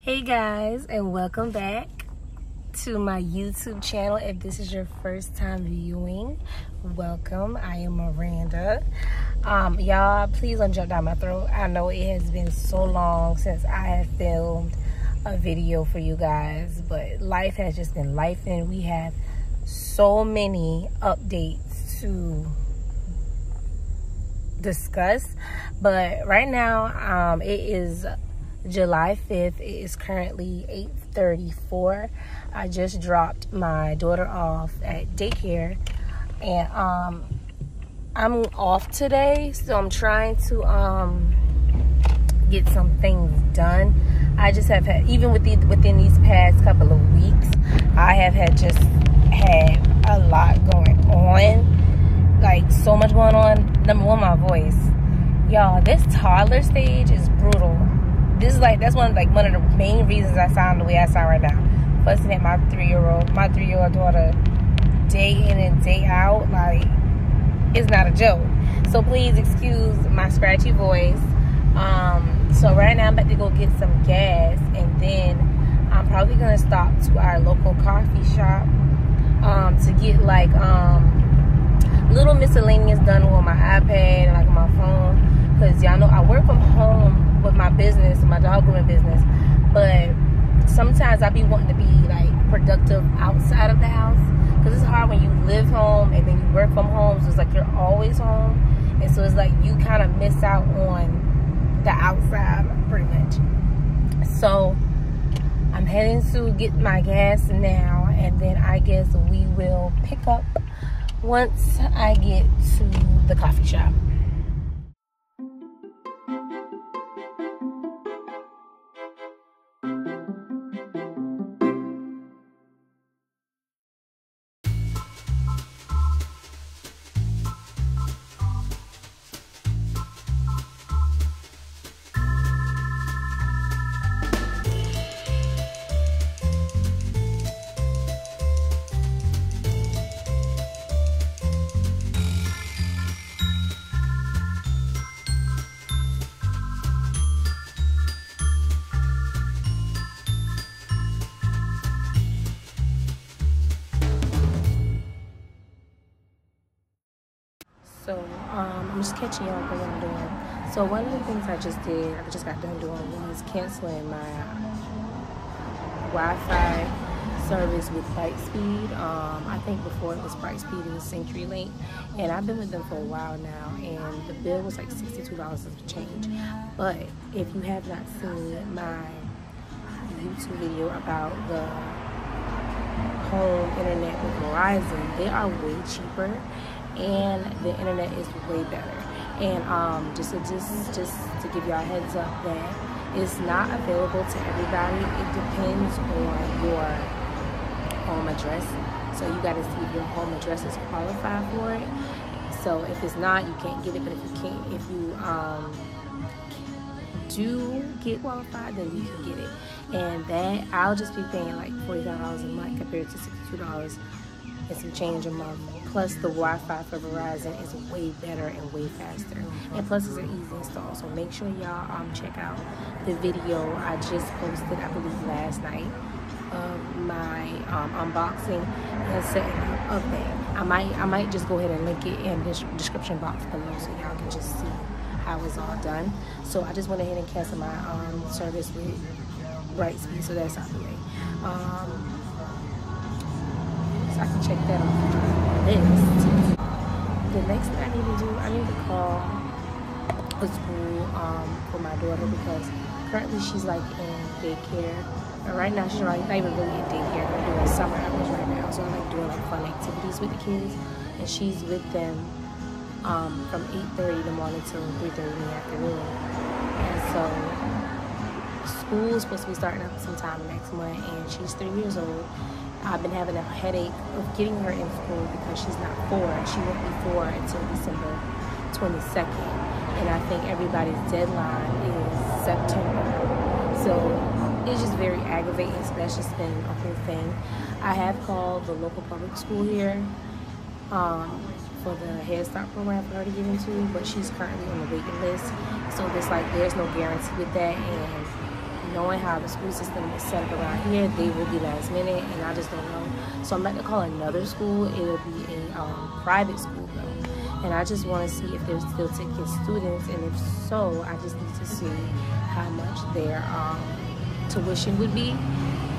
Hey guys, and welcome back to my YouTube channel. If this is your first time viewing, welcome. I am Miranda. Y'all, please don't jump down my throat. I know it has been so long since I have filmed a video for you guys, but life has just been life, and we have so many updates to discuss. But right now, it is July 5th. It is currently 8:34. I just dropped my daughter off at daycare, and I'm off today, so I'm trying to get some things done. I just have had, even within these past couple of weeks, I have had a lot going on, like so much going on. Number one, my voice, y'all. This toddler stage is brutal. This is that's one of the main reasons I sound the way I sound right now. Fussing at my three-year-old daughter day in and day out, it's not a joke. So please excuse my scratchy voice. So right now I'm about to go get some gas, and then I'm probably gonna stop to our local coffee shop to get little miscellaneous done on my iPad and on my phone, because y'all know I work from home with my business, my dog grooming business, but sometimes I be wanting to be productive outside of the house, because it's hard when you live home and then you work from home, so it's you're always home, and so it's you kind of miss out on the outside pretty much. So I'm heading to get my gas now, and then I guess we will pick up once I get to the coffee shop. So I'm just catching y'all what I'm doing. So one of the things I just got done doing was canceling my Wi-Fi service with Brightspeed. I think before it was Brightspeed, it was CenturyLink, and I've been with them for a while now, and the bill was $62 and change. But if you have not seen my YouTube video about the home internet with Verizon, they are way cheaper, and the internet is way better. And just to give y'all a heads up that it's not available to everybody. It depends on your home address. So you got to see if your home address is qualified for it. So if it's not, you can't get it. But if you do get qualified, then you can get it. And that I'll just be paying $45 a month compared to $62 and some change a month. Plus the Wi-Fi for Verizon is way better and way faster, and plus it's an easy install. So make sure y'all check out the video I just posted, I believe last night, of my unboxing and setting up of that. I might just go ahead and link it in the description box below, so y'all can just see how it's all done. So I just went ahead and canceled my service with Brightspeed, so that's out the way. So I can check that off the list. The next thing I need to do, I need to call a school for my daughter, because currently she's in daycare. And right now she's not even really in daycare. They're doing summer hours right now, so I'm doing fun activities with the kids, and she's with them from 8:30 in the morning till 3:30 in the afternoon. And so school is supposed to be starting up sometime next month, and she's 3 years old. I've been having a headache of getting her in school because she's not 4. She won't be 4 until December 22nd. And I think everybody's deadline is September. So it's just very aggravating. So that's just been a whole thing. I have called the local public school here for the Head Start program for her to get into, but she's currently on the waiting list. So there's no guarantee with that, and knowing how the school system is set up around here, they will be last minute, and I just don't know. So I'm about to call another school. It will be a private school though, and I just want to see if they're still taking students, and if so, I just need to see how much their tuition would be,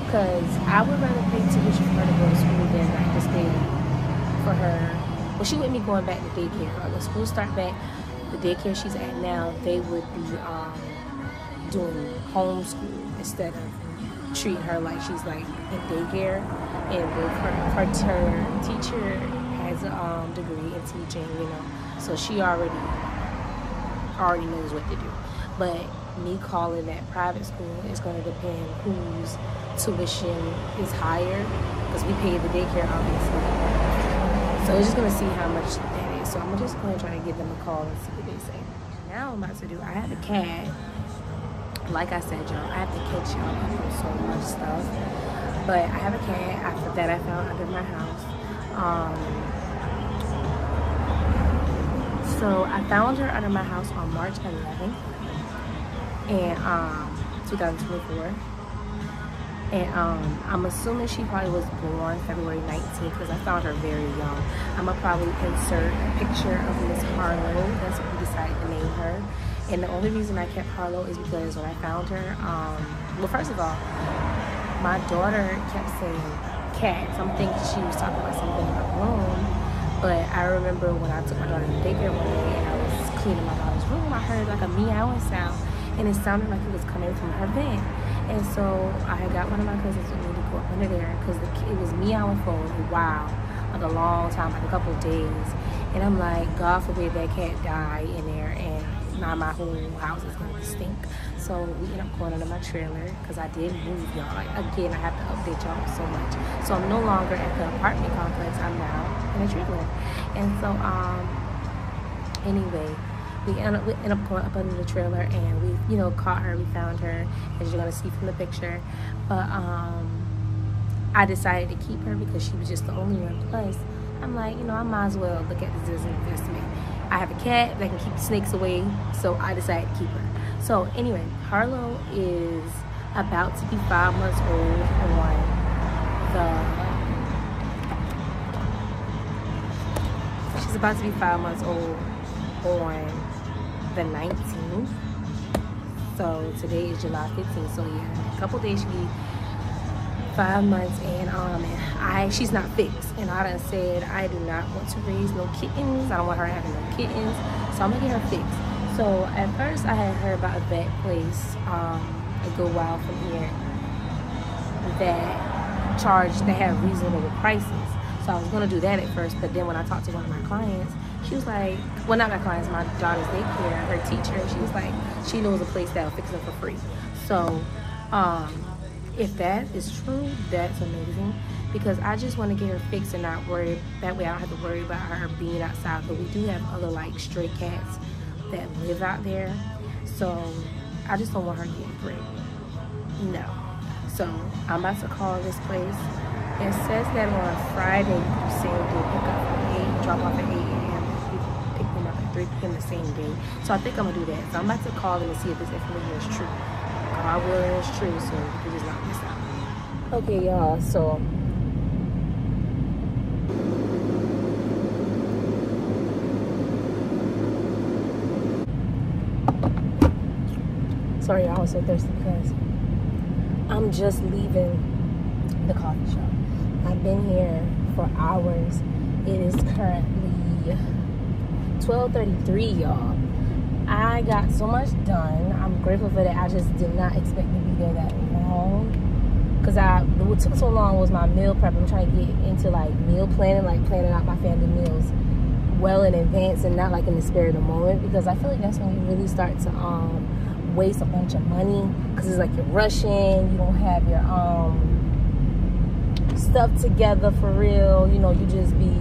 because I would rather pay tuition for her to go to school than like to stay for her. Well, she wouldn't be going back to daycare. When school start back, the daycare she's at now, they would be doing homeschool instead of treating her like she's like in daycare. And her teacher has a degree in teaching, you know, so she already knows what to do. But me calling that private school is going to depend whose tuition is higher, because we pay the daycare obviously. So we're just going to see how much that is. So I'm just going to try to give them a call and see what they say. Now I'm about to do, I have a cat. Like I said, y'all, I have to catch y'all up on so much stuff. But I have a cat after that I found under my house. So I found her under my house on March 11th. And 2024, and I'm assuming she probably was born February 19th, because I found her very young. I'm gonna probably insert a picture of Miss Harlow. That's what we decided to name her. And the only reason I kept Harlow is because when I found her, well, first of all, my daughter kept saying cats. I'm thinking she was talking about something in her room, but I remember when I took my daughter to daycare one day and I was cleaning my daughter's room, I heard like a meowing sound. And it sounded like it was coming from her vent. And so I had got one of my cousins with me to go up under there, because it was meowing for a while, like a long time, like a couple of days. And I'm like, God forbid that cat die in there, and now my whole house is going to stink. So we ended up going under my trailer, because I did move, y'all. Like, again, I have to update y'all so much. So I'm no longer at the apartment complex. I'm now in a trailer. And so, anyway, we end up going up under the trailer, and we, you know, caught her. We found her, as you're gonna see from the picture. But I decided to keep her because she was just the only one. Plus, I'm like, you know, I might as well look at this as an investment. I have a cat that can keep snakes away, so I decided to keep her. So anyway, Harlow is about to be 5 months old she's about to be 5 months old on the 19th. So today is July 15th. So yeah, a couple days she'll be 5 months, and she's not fixed. And I done said I do not want to raise no kittens. I don't want her having no kittens. So I'm gonna get her fixed. So at first I had heard about a vet place a good while from here that have reasonable prices. So I was gonna do that at first, but then when I talked to one of my clients, she was like, well, not my clients, my daughter's daycare, her teacher, she was like, she knows a place that'll fix them for free. So if that is true, that's amazing, because I just want to get her fixed and not worry. That way I don't have to worry about her being outside. But we do have other like stray cats that live out there, so I just don't want her getting pregnant. No. So I'm about to call this place. It says that on Friday you can same day pick up at 8, drop off at 8 a.m. You can pick them up at 3 p.m. the same day. So I think I'm gonna do that. So I'm about to call them and see if this information is true. God willing, it's true, so we can just not miss out. Okay, y'all. So sorry, y'all, I was so thirsty because I'm just leaving the coffee shop. I've been here for hours. It is currently 12:33, y'all. I got so much done. I'm grateful for that. I just did not expect to be there that long, because what took so long was my meal prep. I'm trying to get into like meal planning, like planning out my family meals well in advance and not like in the spur of the moment, because I feel like that's when you really start to waste a bunch of money, because it's like you're rushing, you don't have your stuff together for real, you know, you just be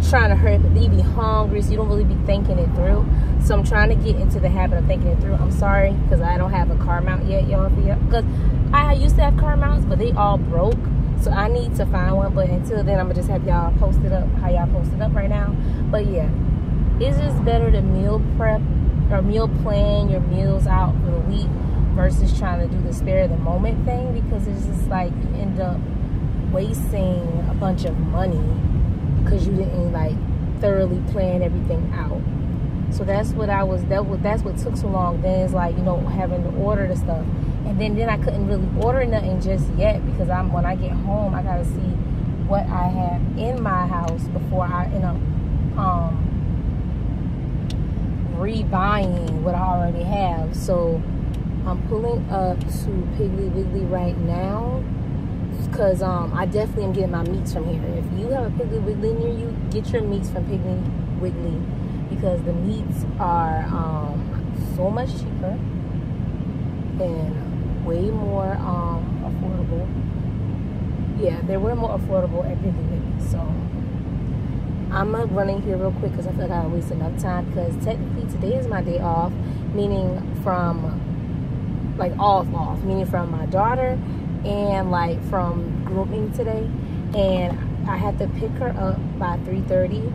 trying to hurry up, but you be hungry, so you don't really be thinking it through. So I'm trying to get into the habit of thinking it through. I'm sorry because I don't have a car mount yet, y'all, because I used to have car mounts, but they all broke, so I need to find one. But until then, I'm gonna just have y'all posted up how y'all posted up right now. But yeah, it's just better to meal prep or meal plan your meals out for the week versus trying to do the spare of the moment thing, because it's just like you end up wasting a bunch of money because you didn't like thoroughly plan everything out. So that's what that's what took so long. Then it's like, you know, having to order the stuff, and then I couldn't really order nothing just yet, because when I get home I gotta see what I have in my house before I end up rebuying what I already have. So I'm pulling up to Piggly Wiggly right now, because I definitely am getting my meats from here. If you have a Piggly Wiggly near you, get your meats from Piggly Wiggly, because the meats are so much cheaper and way more affordable. Yeah, they were more affordable at Piggly Wiggly. So I'm running here real quick because I feel like I don't waste enough time, because technically today is my day off, meaning from like off, meaning from my daughter and like from grooming today, and I had to pick her up by 3:30.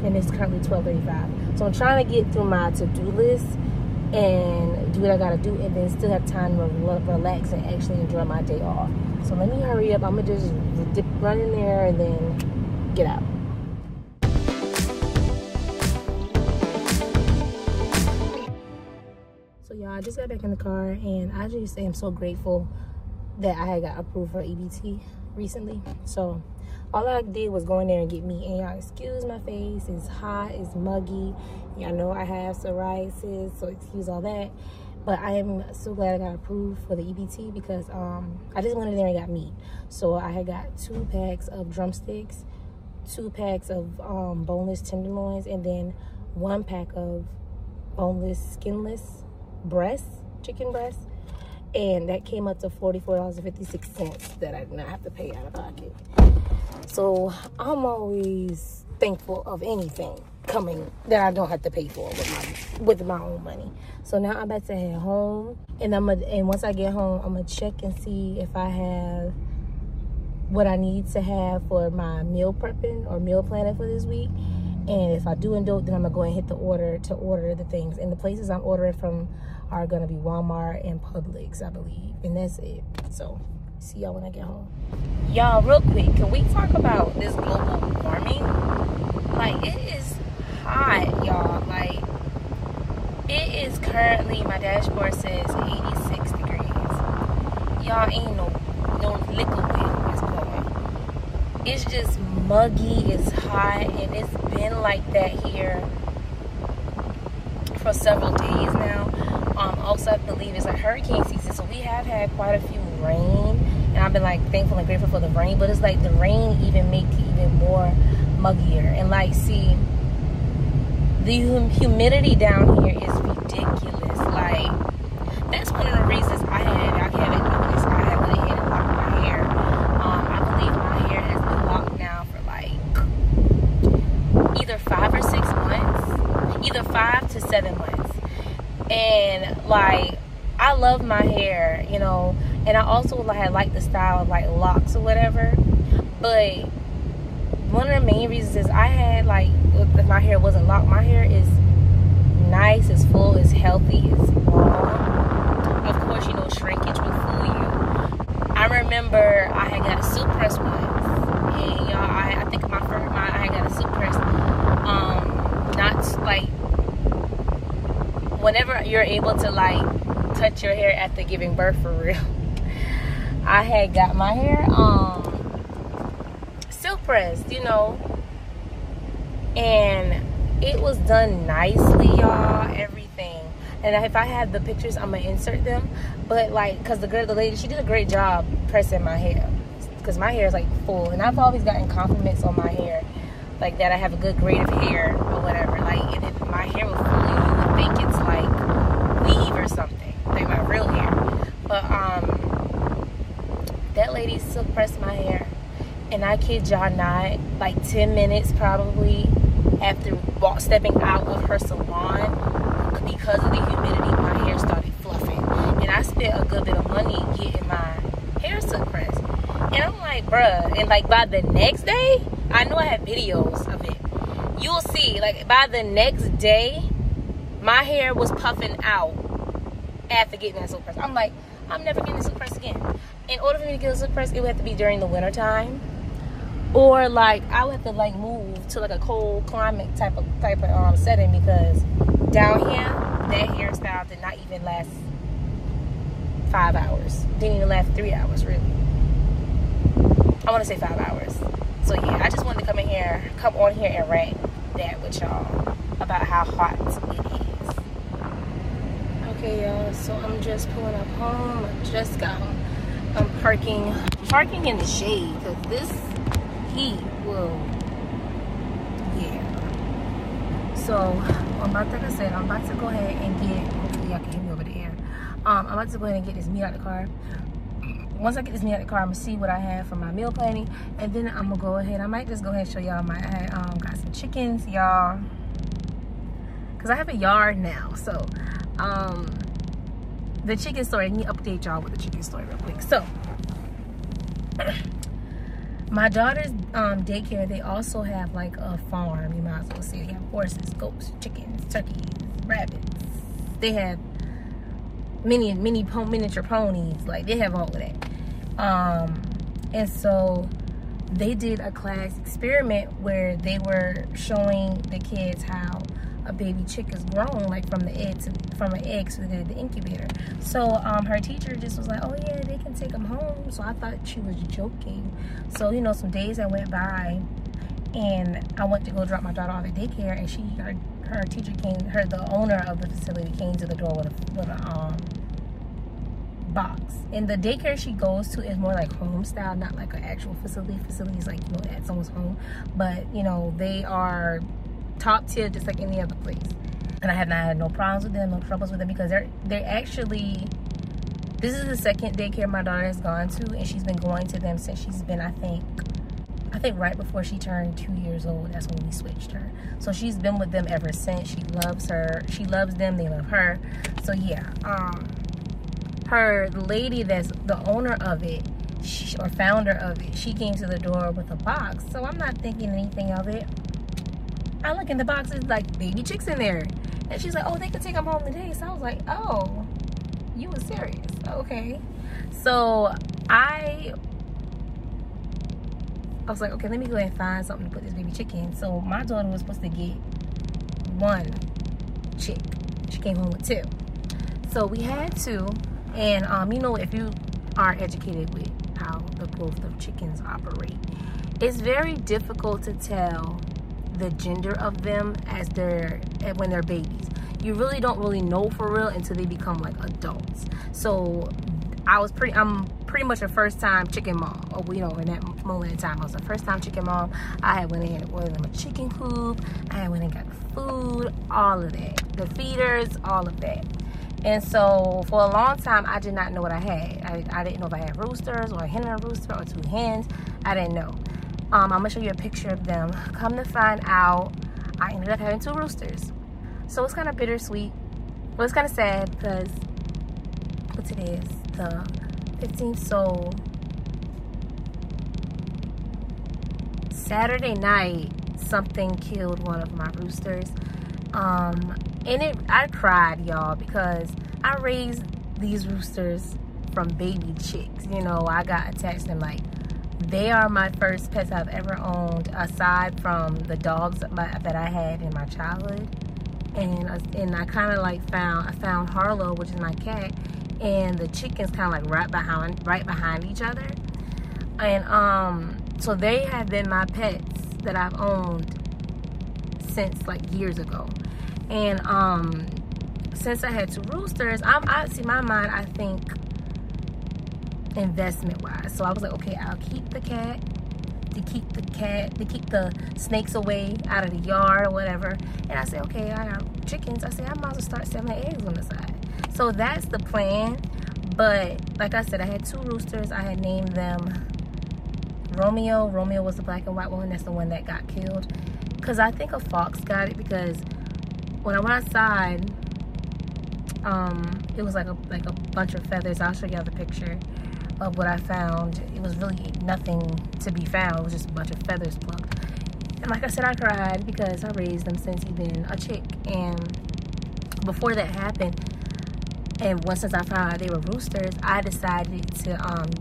And it's currently 12:35. So I'm trying to get through my to-do list and do what I gotta do, and then still have time to relax and actually enjoy my day off. So let me hurry up. I'm gonna just run in there and then get out. So y'all, I just got back in the car, and I just say I'm so grateful that I had got approved for EBT recently. So all I did was go in there and get meat. And y'all, excuse my face, it's hot, it's muggy. Y'all know I have psoriasis, so excuse all that. But I am so glad I got approved for the EBT, because I just went in there and got meat. So I had got 2 packs of drumsticks, 2 packs of boneless tenderloins, and then 1 pack of boneless, skinless chicken breasts. And that came up to $44.56 that I did not have to pay out of pocket. So I'm always thankful of anything coming that I don't have to pay for with my own money. So now I'm about to head home, and once I get home, I'm gonna check and see if I have what I need to have for my meal prepping or meal planning for this week. And if I do and don't, then I'm gonna go and hit the order the things. And the places I'm ordering from are gonna be Walmart and Publix, I believe. And that's it. So see y'all when I get home. Y'all, real quick, can we talk about this global warming? Like, it is hot, y'all. Like, it is currently, my dashboard says 86 degrees. Y'all, ain't no liquid wind is blowing. It's just muggy, it's hot, and it's been like that here for several days now. Also, I believe it's like hurricane season, so we have had quite a few rain, and I've been like thankful and grateful for the rain. But it's like the rain even makes it even more muggier. And like, see, the humidity down here is ridiculous. Like, that's one of the reasons I haven't noticed. I had went ahead and locked my hair. I believe my hair has been locked now for like either 5 or 6 months, either 5 to 7 months. And like, I love my hair, you know, and I also like the style of like locks or whatever. But one of the main reasons is I had like, if my hair wasn't locked, my hair is nice, it's full, it's healthy, it's long. Of course, you know, shrinkage will fool you. I remember I had got a silk press once, and y'all, I think I had got a silk press. Not like, whenever you're able to like touch your hair after giving birth, for real. I had got my hair silk pressed, you know, and it was done nicely, y'all, everything. And if I have the pictures, I'm gonna insert them. But like, cause the lady, she did a great job pressing my hair, cause my hair is like full, and I've always gotten compliments on my hair, like that I have a good grade of hair or whatever. Like, and if my hair was full, you would think it's like weave or something, like my real hair. But that lady silk pressed my hair, and I kid y'all not, like 10 minutes probably after stepping out of her salon, because of the humidity, my hair started fluffing, and I spent a good bit of money getting my hair silk pressed. And I'm like, bruh, and like by the next day, I know I have videos of it, you'll see, like by the next day, My hair was puffing out after getting that silk press. I'm like, I'm never getting a silk press again. In order for me to get a silk press, it would have to be during the winter time, or like I would have to like move to like a cold climate type of setting, because down here that hairstyle did not even last 5 hours. Didn't even last 3 hours, really. I want to say 5 hours. So yeah, I just wanted to come on here and rant that with y'all about how hot it is. Okay, y'all, so I'm just pulling up home. I just got home. I'm parking in the shade, because this heat will, yeah. So like I said, I'm about to go ahead and get, hopefully y'all can hear me over the air. I'm about to go ahead and get this meat out the car. Once I get this meat out the car, I'm gonna see what I have for my meal planning, and then I'm gonna go ahead. I might just go ahead and show y'all I got some chickens, y'all, because I have a yard now. So the chicken story, I need to update y'all with the chicken story real quick. So my daughter's daycare, they also have like a farm, you might as well say. They have horses, goats, chickens, turkeys, rabbits. They have miniature ponies. Like, they have all of that. And so they did a class experiment where they were showing the kids how a baby chick is grown, like from an egg to the incubator. So her teacher just was like, oh yeah, they can take them home. So I thought she was joking. So, you know, some days that went by, and I went to go drop my daughter off at daycare, and her teacher the owner of the facility came to the door with a box. And the daycare she goes to is more like home style, not like an actual facility. Facilities like, you know, at someone's home, but you know, they are top tier just like any other place. And I have not had no problems with them, no troubles with them, because they're actually, this is the second daycare my daughter has gone to, and she's been going to them since she's been, I think right before she turned 2 years old. That's when we switched her. So she's been with them ever since. She loves them, they love her. So yeah, the lady that's the owner of it, or founder of it, she came to the door with a box. So I'm not thinking anything of it. I look in the box, it's like baby chicks in there. And she's like, oh, they could take them home today. So I was like, oh, you were serious. Okay. So I was like, okay, let me go ahead and find something to put this baby chick in. So my daughter was supposed to get one chick. She came home with two. So we had two. And you know, if you are educated with how the growth of chickens operate, it's very difficult to tell the gender of them when they're babies. You really don't really know for real until they become like adults. So I'm pretty much a first time chicken mom. Or, you know, in that moment in time, I was a first time chicken mom. I had went in and ordered them a chicken coop. I had went and got the food, all of that, the feeders, all of that. And so for a long time, I did not know what I had. I didn't know if I had roosters or a hen and a rooster or two hens. I didn't know. I'm gonna show you a picture of them. Come to find out, I ended up having two roosters. So it's kind of bittersweet. Well, it's kind of sad because what's it is, the 15th. So Saturday night, something killed one of my roosters. I cried, y'all, because I raised these roosters from baby chicks. You know, I got attached to them. Like, they are my first pets I've ever owned, aside from the dogs that I had in my childhood. And I kind of like I found Harlow, which is my cat, and the chickens kind of like right behind each other. And so they have been my pets that I've owned since like years ago. And since I had two roosters, I see my mind, I think investment wise. So I was like, okay, I'll keep the cat to keep the snakes away out of the yard or whatever. And I said, okay, I got chickens. I said, I might as well start selling eggs on the side. So that's the plan. But like I said, I had two roosters. I had named them Romeo. Romeo was the black and white one. That's the one that got killed. Because I think a fox got it, because when I went outside, it was like a bunch of feathers. I'll show y'all the picture of what I found. It was really nothing to be found. It was just a bunch of feathers plucked. And like I said, I cried because I raised them since he's been a chick. And before that happened, and once since I found out they were roosters, I decided to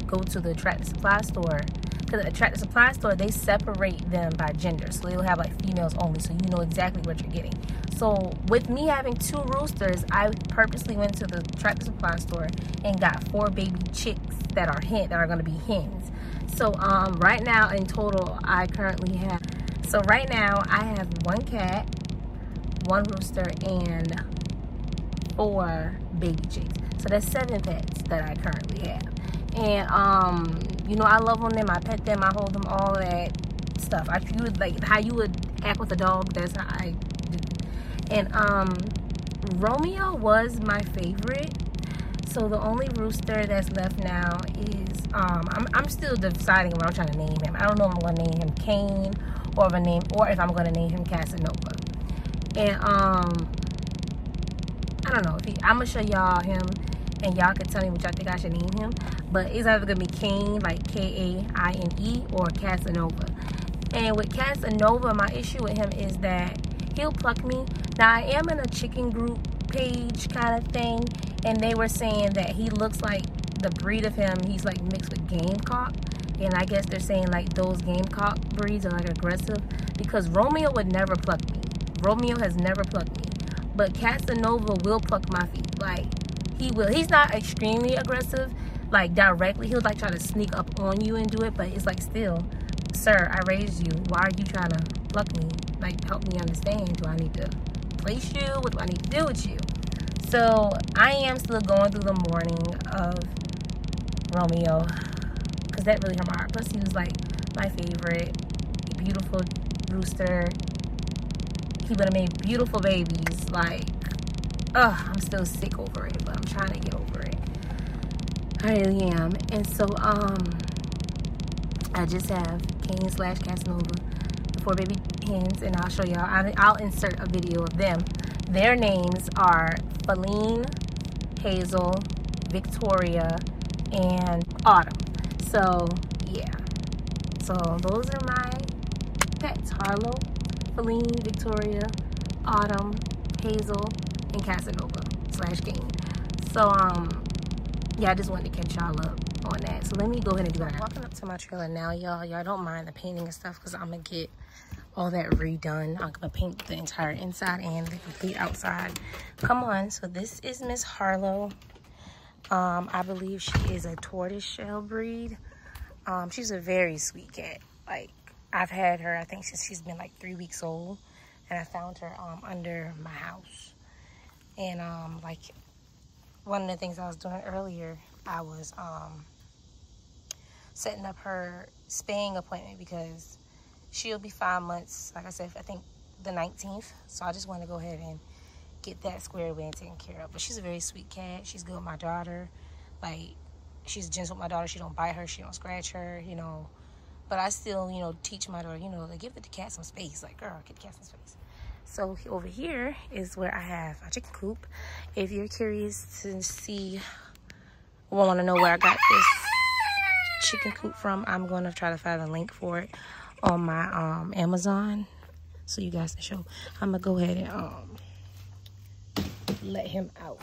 go to the Tractor Supply store. Because at the Tractor Supply store, they separate them by gender. So they'll have like females only, so you know exactly what you're getting. So with me having 2 roosters, I purposely went to the Tractor Supply store and got 4 baby chicks that are going to be hens. So right now in total, I currently have, so right now I have 1 cat, 1 rooster, and 4 baby chicks. So that's 7 pets that I currently have. And you know, I love on them, I pet them, I hold them, all that stuff. You would like how you would act with a dog, that's how I do. And Romeo was my favorite. So the only rooster that's left now is I'm still deciding what I'm trying to name him. I don't know if I'm gonna name him Cain or if I'm gonna name him Casanova. And I don't know. I'm gonna show y'all him, and y'all can tell me what y'all think I should name him. But it's either gonna be Cain, like Kaine, or Casanova. And with Casanova, my issue with him is that he'll pluck me. Now I am in a chicken group page kind of thing, and they were saying that he looks like the breed of him, he's like mixed with Gamecock. And I guess they're saying like those Gamecock breeds are like aggressive, because Romeo would never pluck me. Romeo has never plucked me. But Casanova will pluck my feet. Like, he will. He's not extremely aggressive, like directly. He'll like try to sneak up on you and do it, but it's like, still, sir, I raised you. Why are you trying to pluck me? Like, help me understand. Do I need to place you? What do I need to do with you? So I am still going through the mourning of Romeo, because that really hurt my heart. Plus, he was like my favorite. Beautiful rooster. He would have made beautiful babies. Like, I'm still sick over it, but I'm trying to get over it. I really am. And so I just have Cain/Casanova, the 4 baby hens, and I'll show y'all. I'll insert a video of them. Their names are Feline, Hazel, Victoria, and Autumn. So yeah, so those are my pets: Harlow, Feline, Victoria, Autumn, Hazel, and Casanova/Cain. So yeah, I just wanted to catch y'all up on that. So let me go ahead and do that. I'm walking up to my trailer now, y'all don't mind the painting and stuff, because I'm gonna get all that redone. I'm gonna paint the entire inside and the complete outside. Come on. So this is Miss Harlow. I believe she is a tortoiseshell breed. She's a very sweet cat. Like, I've had her, I think, since she's been like 3 weeks old, and I found her under my house. And like, one of the things I was doing earlier, I was setting up her spaying appointment, because she'll be 5 months, like I said, I think the 19th. So I just want to go ahead and get that squared away and taken care of. But she's a very sweet cat. She's good with my daughter. Like, she's gentle with my daughter. She don't bite her. She don't scratch her, you know. But I still, you know, teach my daughter, you know, like, give the cat some space. Like, girl, give the cat some space. So over here is where I have my chicken coop. If you're curious to see, want to know where I got this chicken coop from, I'm going to try to find a link for it on my Amazon, so you guys can show. I'm gonna go ahead and let him out.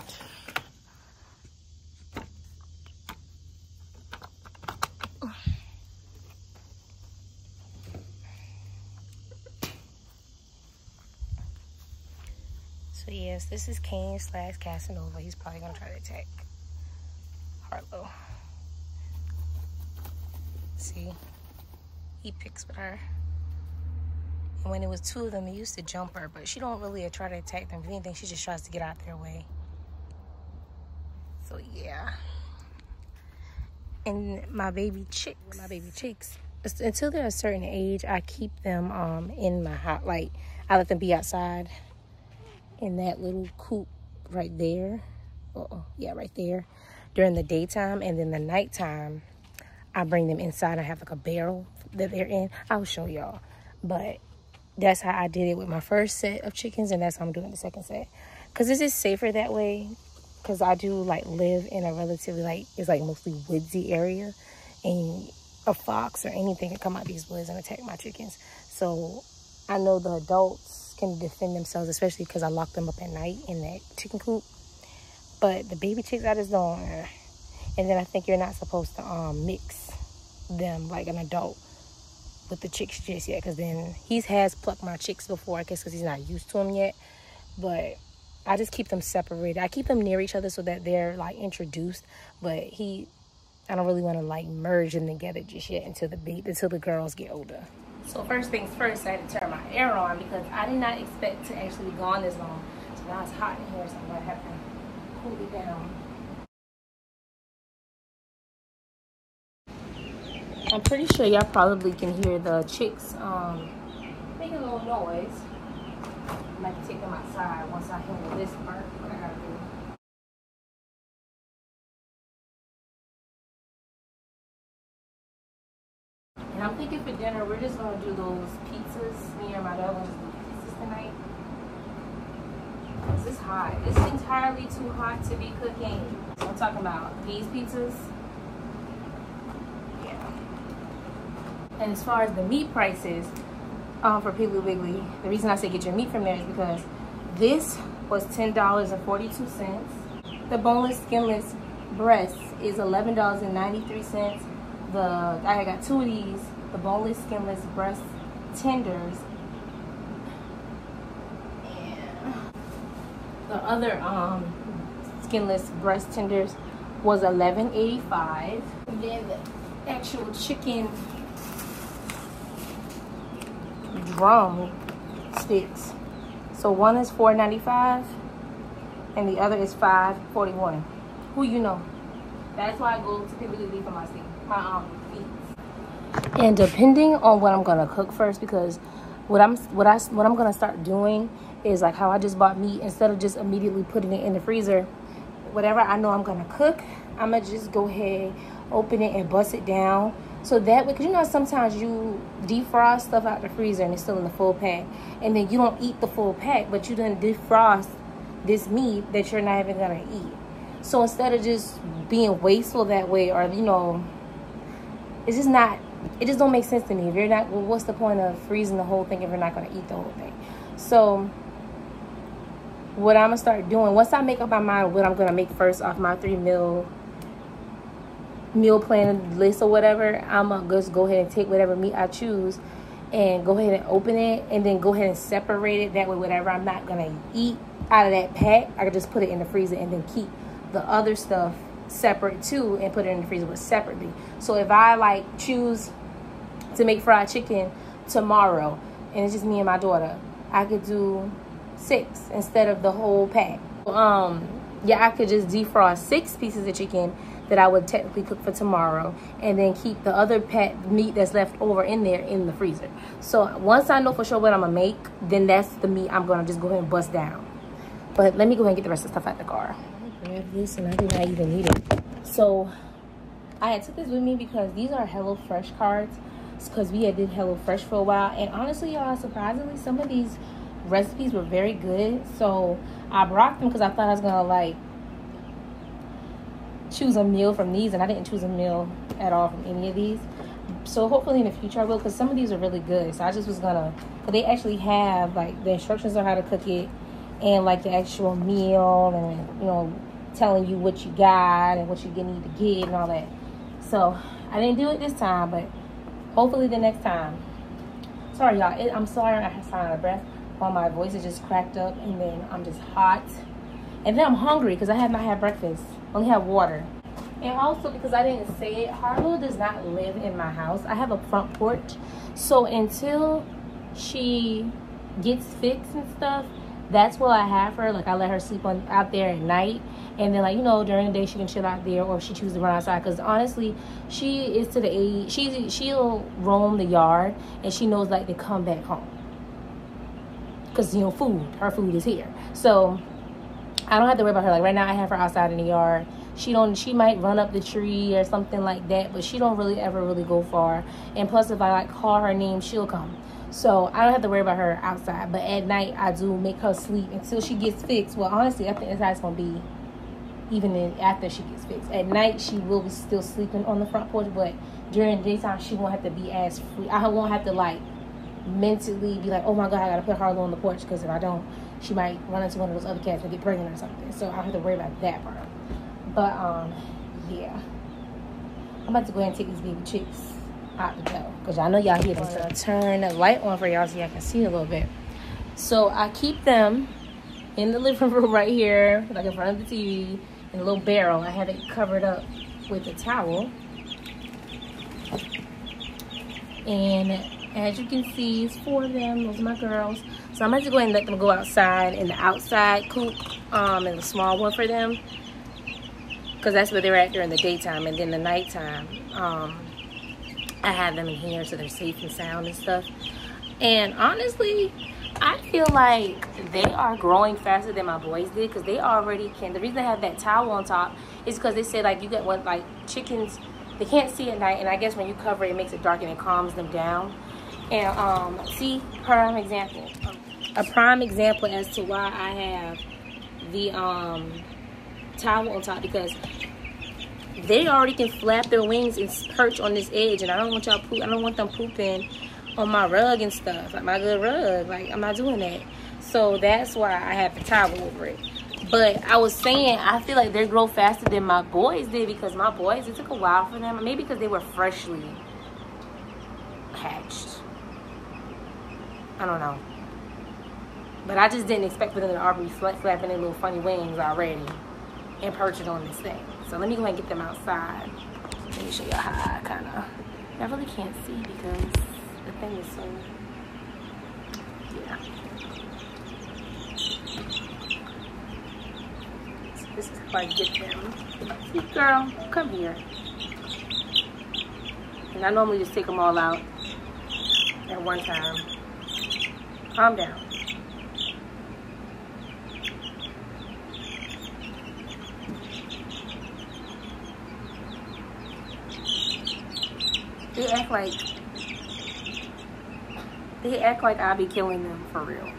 So yes, this is Cain/Casanova. He's probably gonna try to attack Harlow. See, he picks with her. And when it was 2 of them, he used to jump her, but she don't really try to attack them. If anything, she just tries to get out their way. So yeah. And my baby chicks, until they're a certain age, I keep them in my house. Like, I let them be outside in that little coop right there. Yeah, right there during the daytime, and then the nighttime I bring them inside. I have like a barrel that they're in. I'll show y'all, but that's how I did it with my first set of chickens, and that's how I'm doing the second set, because this is safer that way. Because I do like live in a relatively like, it's like mostly woodsy area, and a fox or anything can come out these woods and attack my chickens. So I know the adults can defend themselves, especially because I lock them up at night in that chicken coop. But the baby chicks, I just don't. And then I think you're not supposed to mix them like an adult with the chicks just yet, because then he has plucked my chicks before, I guess because he's not used to them yet. But I just keep them separated. I keep them near each other so that they're like introduced, but I don't really want to like merge them together just yet until the girls get older. So first things first, I had to turn my air on because I did not expect to actually be gone this long. So now it's hot in here, so I'm gonna have to cool it down. I'm pretty sure y'all probably can hear the chicks making a little noise. I might take them outside once I handle this part, what I gotta do. And I'm thinking for dinner, we're just gonna do those pizzas. Me and my dog gonna just do pizzas tonight. Cause it's hot. It's entirely too hot to be cooking. So I'm talking about these pizzas. Yeah. And as far as the meat prices, for Piggly Wiggly, the reason I say get your meat from there is because this was $10.42. The boneless, skinless breast is $11.93. I got two of these, the boneless, skinless breast tenders. And the other skinless breast tenders was $11.85. And then the actual chicken drum sticks. So one is $4.95 and the other is $5.41. Who you know? That's why I go to Piggly Wiggly for my steak, my feet. And depending on what I'm gonna cook first, because what I'm gonna start doing is like how I just bought meat. Instead of just immediately putting it in the freezer, whatever I know I'm gonna cook, I'm gonna just go ahead, open it and bust it down. So that way, because you know sometimes you defrost stuff out the freezer and it's still in the full pack, and then you don't eat the full pack, but you done defrost this meat that you're not even gonna eat. So instead of just being wasteful that way, or you know, it's just not, it just don't make sense to me. If you're not, well, what's the point of freezing the whole thing if you're not gonna eat the whole thing? So what I'm gonna start doing, once I make up my mind what I'm gonna make first off my 3 meal plan list or whatever, I'm gonna just go ahead and take whatever meat I choose and go ahead and open it, and then go ahead and separate it. That way, whatever I'm not gonna eat out of that pack, I can just put it in the freezer and then keep the other stuff separate too and put it in the freezer, but separately. So if I like choose to make fried chicken tomorrow and it's just me and my daughter, I could do 6 instead of the whole pack. Yeah, I could just defrost 6 pieces of chicken that I would technically cook for tomorrow, and then keep the other pack meat that's left over in there in the freezer. So once I know for sure what I'm gonna make, then that's the meat I'm gonna just go ahead and bust down. But let me go ahead and get the rest of the stuff out the car. I grabbed this and I did not even need it. So I had took this with me because these are HelloFresh cards, because we had did HelloFresh for a while, and honestly, y'all, surprisingly, some of these recipes were very good. So I brought them because I thought I was gonna like choose a meal from these, and I didn't choose a meal at all from any of these. So hopefully in the future I will, because some of these are really good. So I just was gonna, but they actually have like the instructions on how to cook it, and like the actual meal, and you know, telling you what you got and what you need to get and all that. So I didn't do it this time, but hopefully the next time. Sorry y'all, I'm sorry I have out of breath while my voice is just cracked up, and then I'm just hot, and then I'm hungry because I have not had breakfast. Only have water. And also because I didn't say it, Harlow does not live in my house. I have a front porch, so until she gets fixed and stuff, that's where I have her. Like I let her sleep out there at night, and then like, you know, during the day she can chill out there, or if she chooses to run outside, because honestly she is to the age she'll roam the yard, and she knows like to come back home, because you know, her food is here. So I don't have to worry about her. Like right now I have her outside in the yard. She might run up the tree or something like that, but she don't really ever really go far. And plus, if I like call her name, she'll come. So I don't have to worry about her outside. But at night I do make her sleep until she gets fixed. Well, honestly, I think that's how it's gonna be even after she gets fixed. At night she will be still sleeping on the front porch, but during the daytime she won't have to be as free. I won't have to like mentally be like, oh my God, I gotta put Harlow on the porch, because if I don't, she might run into one of those other cats and get pregnant or something. So I don't have to worry about that part. But yeah, I'm about to go ahead and take these baby chicks out the door, because y'all know y'all hear them. So I turn the light on for y'all so y'all can see a little bit. So I keep them in the living room right here, like in front of the TV, in a little barrel. I have it covered up with a towel. And as you can see, it's 4 of them. Those are my girls. So I'm going to go ahead and let them go outside in the outside coop, and the small one for them, because that's where they're at during the daytime. And then the nighttime, I have them in here so they're safe and sound and stuff. And honestly, I feel like they are growing faster than my boys did, because they already can. The reason I have that towel on top is because they said, like, you get one, like, chickens, they can't see at night, and I guess when you cover it, it makes it dark and it calms them down. And see, prime example, a prime example as to why I have the towel on top, because they already can flap their wings and perch on this edge, and I don't want y'all I don't want them pooping on my rug and stuff, like my good rug. Like, I'm not doing that. So that's why I have the towel over it. But I was saying, I feel like they grow faster than my boys did, because my boys, it took a while for them. Maybe because they were freshly hatched. I don't know. But I just didn't expect for them to already be flapping their little funny wings already and perching on this thing. So let me go ahead and get them outside. Let me show y'all how I kind of, I really can't see because the thing is so, yeah. So this is how I get them. See, girl, come here. And I normally just take them all out at one time. Calm down. They act like I be killing them for real.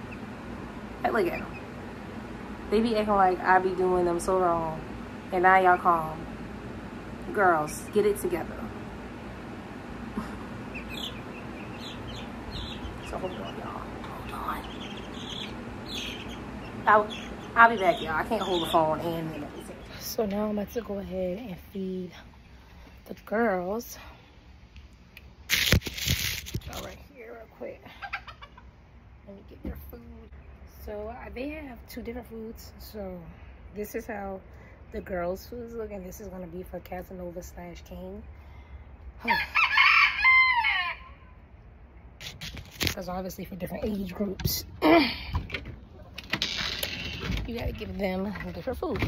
Like, look at them. They be acting like I be doing them so wrong, and now y'all calm. Girls, get it together. So hold on, y'all. Hold on. I'll be back, y'all. I can't hold the phone and everything. So now I'm about to go ahead and feed the girls. All right, here real quick. Let me get their food. So they have 2 different foods. So this is how the girls' foods look, and this is going to be for Casanova / King. Because obviously for different age groups, you got to give them different food.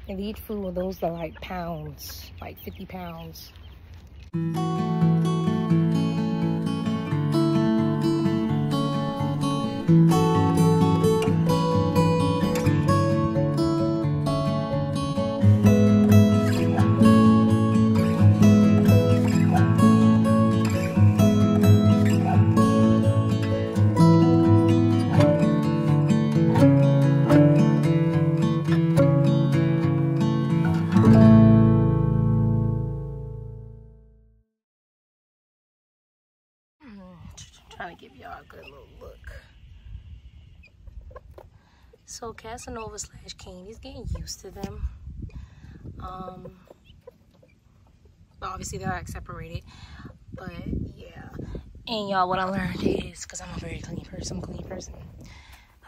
And each food, those are like pounds, like 50 pounds. Trying to give y'all a good little look. So Casanova / King, he's getting used to them. Obviously they're like separated, but yeah. And y'all, what I learned is, because I'm a very clean person,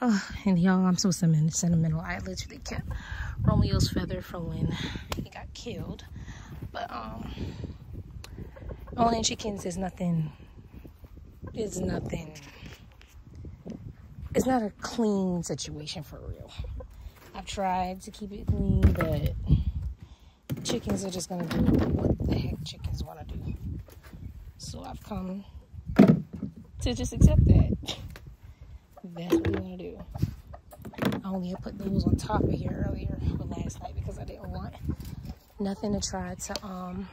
oh, and y'all, I'm so sentimental. I literally kept Romeo's feather from when he got killed. But owning chickens is nothing. It's not a clean situation for real. I've tried to keep it clean, but chickens are just gonna do what the heck chickens want to do. So I've come to just accept that. That's what we want to do. I only had put those on top of here earlier, but last night, because I didn't want nothing to try to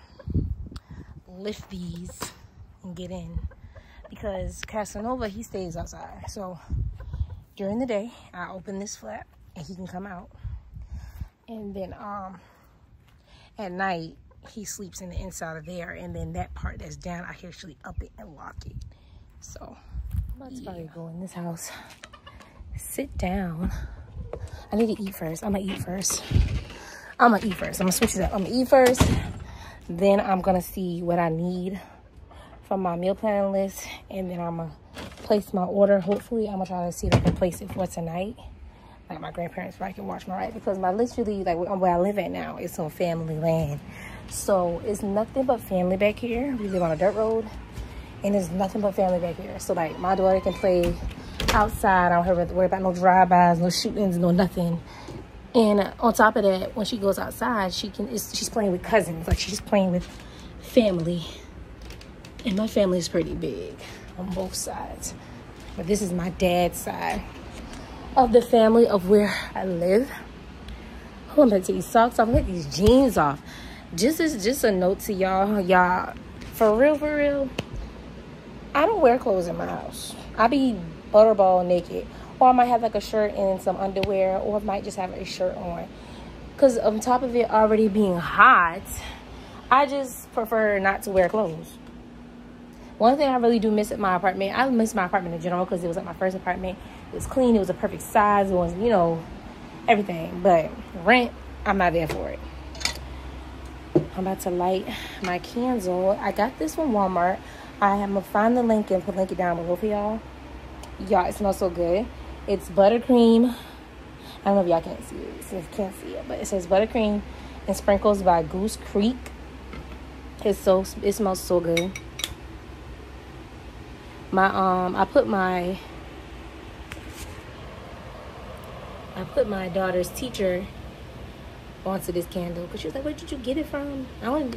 lift these and get in. Because Casanova, he stays outside. So during the day, I open this flap and he can come out. And then at night, he sleeps in the inside of there, and then that part that's down, I actually up it and lock it. So I'm about to probably go in this house, sit down. I need to eat first. I'm gonna eat first. I'm gonna switch it up. I'm gonna eat first, then I'm gonna see what I need from my meal planning list, and then I'm gonna place my order. Hopefully I'm gonna try to see if I can place it for tonight, like my grandparents, so I can watch my right, because my literally, like where I live at now, it's on family land, so it's nothing but family back here. We live on a dirt road, and there's nothing but family back here. So like my daughter can play outside. I don't have to worry about no drive-bys, no shootings, no nothing. And on top of that, when she goes outside, she's playing with cousins, like she's playing with family. And my family is pretty big on both sides, but this is my dad's side of the family of where I live. Oh, I'm gonna take these socks off. I'm gonna take these jeans off. Just a note to y'all, for real, I don't wear clothes in my house. I be butterball naked, or I might have like a shirt and some underwear, or I might just have a shirt on, because on top of it already being hot, I just prefer not to wear clothes. One thing I really do miss at my apartment, I miss my apartment in general, because it was like my first apartment. It was clean, it was a perfect size, it was, you know, everything. But rent, I'm not there for it. I'm about to light my candle. I got this from Walmart. I'm gonna find the link and put the link down below for y'all. Y'all, it smells so good. It's buttercream. I don't know if y'all can't see it, but it says buttercream and sprinkles by Goose Creek. It smells so good. I put my daughter's teacher onto this candle, because she was like, where did you get it from? And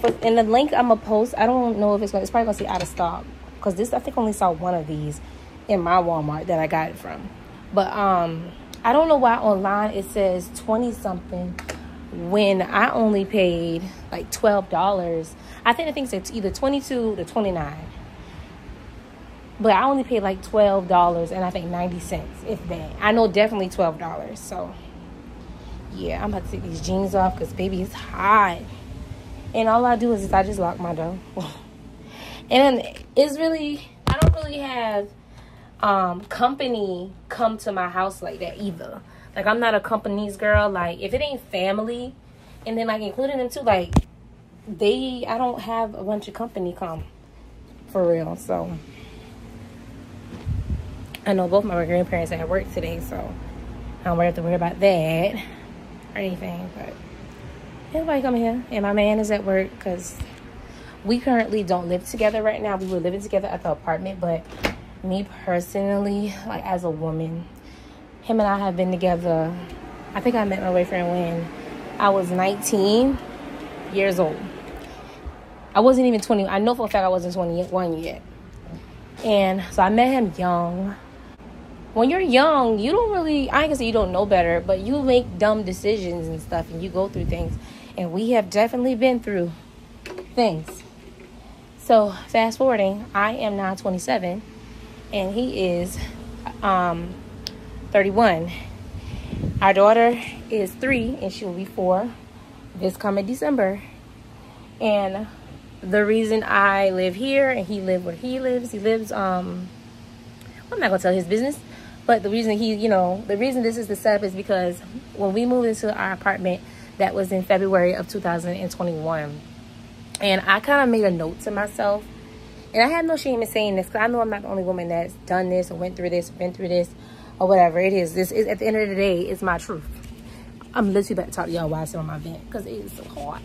the link I'm gonna post, I don't know if it's probably gonna say out of stock, because this, I think, only saw one of these in my Walmart that I got it from. But I don't know why online it says 20 something when I only paid like $12. I think it's either 22 to 29. But I only paid like $12 and I think 90 cents, if that. I know definitely $12. So yeah, I'm about to take these jeans off, because baby, it's hot. And all I do is I just lock my door. And it's really, I don't really have company come to my house like that either. Like, I'm not a company's girl. Like, if it ain't family, and then like including them too, like I don't have a bunch of company come for real. So I know both my grandparents are at work today, so I don't have to worry about that or anything. But everybody come here, and my man is at work, because we currently don't live together right now. We were living together at the apartment, but me personally, like as a woman, him and I have been together. I think I met my boyfriend when I was 19 years old. I wasn't even 20. I know for a fact I wasn't 21 yet. And so I met him young. When you're young, you don't really, I ain't gonna say you don't know better, but you make dumb decisions and stuff, and you go through things. And we have definitely been through things. So fast forwarding, I am now 27 and he is 31. Our daughter is 3 and she will be 4 this coming December. And the reason I live here and he lives where he lives, I'm not gonna tell his business, but the reason the reason this is the setup is because when we moved into our apartment, that was in February of 2021. And I kind of made a note to myself, and I have no shame in saying this, because I know I'm not the only woman that's done this or went through this, been through this, or whatever it is. This is, at the end of the day, it's my truth. I'm literally about to talk to y'all while I sit on my vent, because it is so hot.